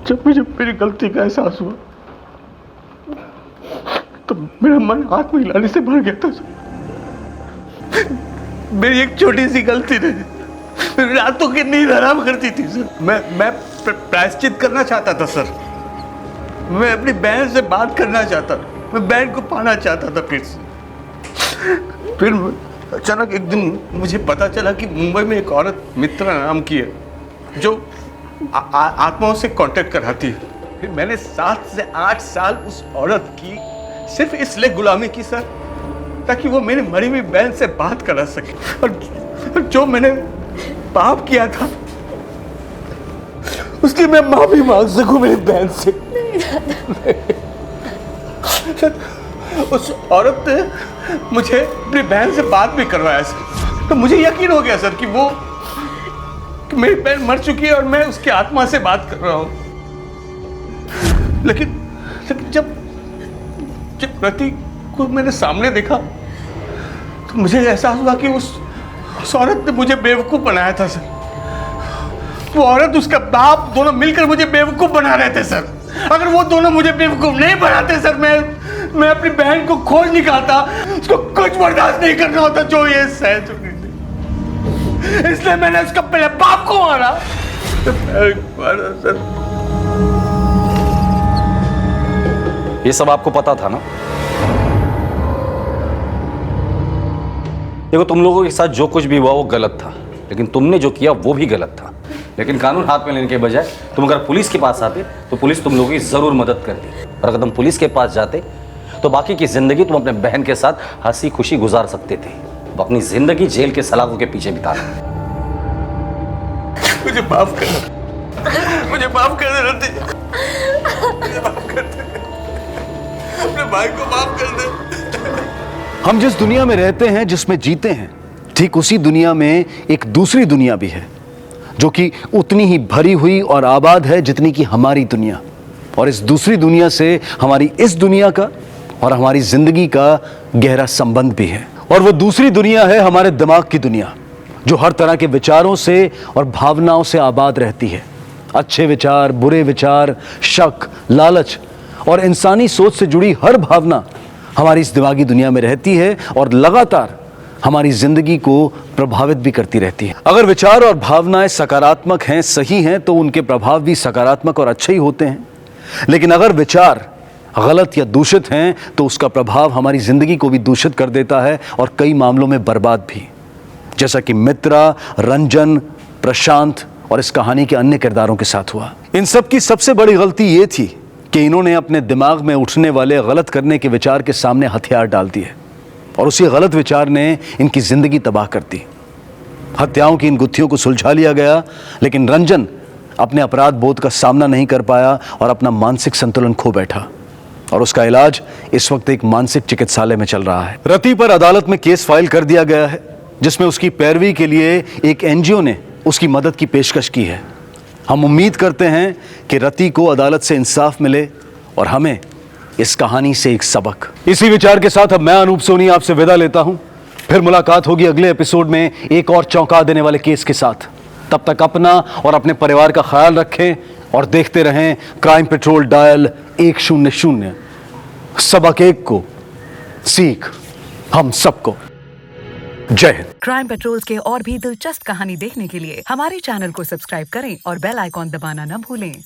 जब मुझे मेरी गलती का एहसास हुआ तो मेरा मन हाथ में हिलाने से भर गया था सर। मेरी एक छोटी सी गलती ने रातों की नींद हराम करती थी सर। मैं प्रायश्चित करना चाहता था सर। मैं अपनी बहन से बात करना चाहता था। मैं बहन को पाना चाहता था फिर से। फिर अचानक एक दिन मुझे पता चला कि मुंबई में एक औरत मित्रा नाम की है जो आत्माओं से कांटेक्ट कराती है। फिर मैंने 7 से 8 साल उस औरत की सिर्फ इसलिए गुलामी की सर ताकि वो मेरी मरी हुई बहन से बात करा सके। और जो मैंने पाप किया था उसकी मैं माफी मांग सकूं मेरी बहन से। उस औरत ने मुझे अपनी बहन से बात भी करवाया सर। तो मुझे यकीन हो गया सर कि मेरी बहन मर चुकी है और मैं उसकी आत्मा से बात कर रहा हूं। लेकिन जब रति को मैंने सामने देखा तो मुझे एहसास हुआ कि उस औरत ने मुझे बेवकूफ बनाया था सर। वो औरत उसका बाप दोनों मिलकर मुझे बेवकूफ बना रहे थे सर। अगर वो दोनों मुझे बेवकूफ नहीं बनाते सर, मैं अपनी बहन को खोज निकालता। उसको कुछ बर्दाश्त नहीं करना होता जो ये सह चुकी थी। इसलिए मैंने उसका पहले बाप को मारा सर। ये सब आपको पता था ना? देखो, तुम लोगों के साथ जो कुछ भी हुआ वो गलत था, लेकिन तुमने जो किया वो भी गलत था। लेकिन कानून हाथ में लेने के बजाय तुम अगर पुलिस के पास आते तो पुलिस तुम लोगों की जरूर मदद करती। और अगर तुम पुलिस के पास जाते तो बाकी की जिंदगी तुम अपने बहन के साथ हंसी खुशी गुजार सकते थे। वो अपनी जिंदगी जेल के सलाखों के पीछे बिताना। मुझे माफ कर, मुझे माफ कर दे रति। मुझे माफ कर दे, अपने भाई को माफ कर दे। हम जिस दुनिया में रहते हैं, जिसमें जीते हैं, ठीक उसी दुनिया में एक दूसरी दुनिया भी है जो कि उतनी ही भरी हुई और आबाद है जितनी कि हमारी दुनिया। और इस दूसरी दुनिया से हमारी इस दुनिया का और हमारी जिंदगी का गहरा संबंध भी है। और वो दूसरी दुनिया है हमारे दिमाग की दुनिया, जो हर तरह के विचारों से और भावनाओं से आबाद रहती है। अच्छे विचार, बुरे विचार, शक, लालच और इंसानी सोच से जुड़ी हर भावना हमारी इस दिमागी दुनिया में रहती है और लगातार हमारी जिंदगी को प्रभावित भी करती रहती है। अगर विचार और भावनाएं सकारात्मक हैं, सही हैं, तो उनके प्रभाव भी सकारात्मक और अच्छे ही होते हैं। लेकिन अगर विचार गलत या दूषित हैं तो उसका प्रभाव हमारी जिंदगी को भी दूषित कर देता है और कई मामलों में बर्बाद भी, जैसा कि मित्रा, रंजन, प्रशांत और इस कहानी के अन्य किरदारों के साथ हुआ। इन सब की सबसे बड़ी गलती ये थी कि इन्होंने अपने दिमाग में उठने वाले गलत करने के विचार के सामने हथियार डाल दिए और उसी गलत विचार ने इनकी जिंदगी तबाह कर दी। हत्याओं की इन गुत्थियों को सुलझा लिया गया, लेकिन रंजन अपने अपराध बोध का सामना नहीं कर पाया और अपना मानसिक संतुलन खो बैठा और उसका इलाज इस वक्त एक मानसिक चिकित्सालय में चल रहा है। रति पर अदालत में केस फाइल कर दिया गया है, जिसमें उसकी पैरवी के लिए एक एनजीओ ने उसकी मदद की पेशकश की है। हम उम्मीद करते हैं कि रति को अदालत से इंसाफ मिले और हमें इस कहानी से एक सबक। इसी विचार के साथ अब मैं अनूप सोनी आपसे विदा लेता हूं। फिर मुलाकात होगी अगले एपिसोड में एक और चौंका देने वाले केस के साथ। तब तक अपना और अपने परिवार का ख्याल रखें और देखते रहें क्राइम पेट्रोल डायल 100। सबक एक को सीख हम सबको। जय हिंद। क्राइम पेट्रोल के और भी दिलचस्प कहानी देखने के लिए हमारे चैनल को सब्सक्राइब करें और बेल आइकॉन दबाना न भूलें।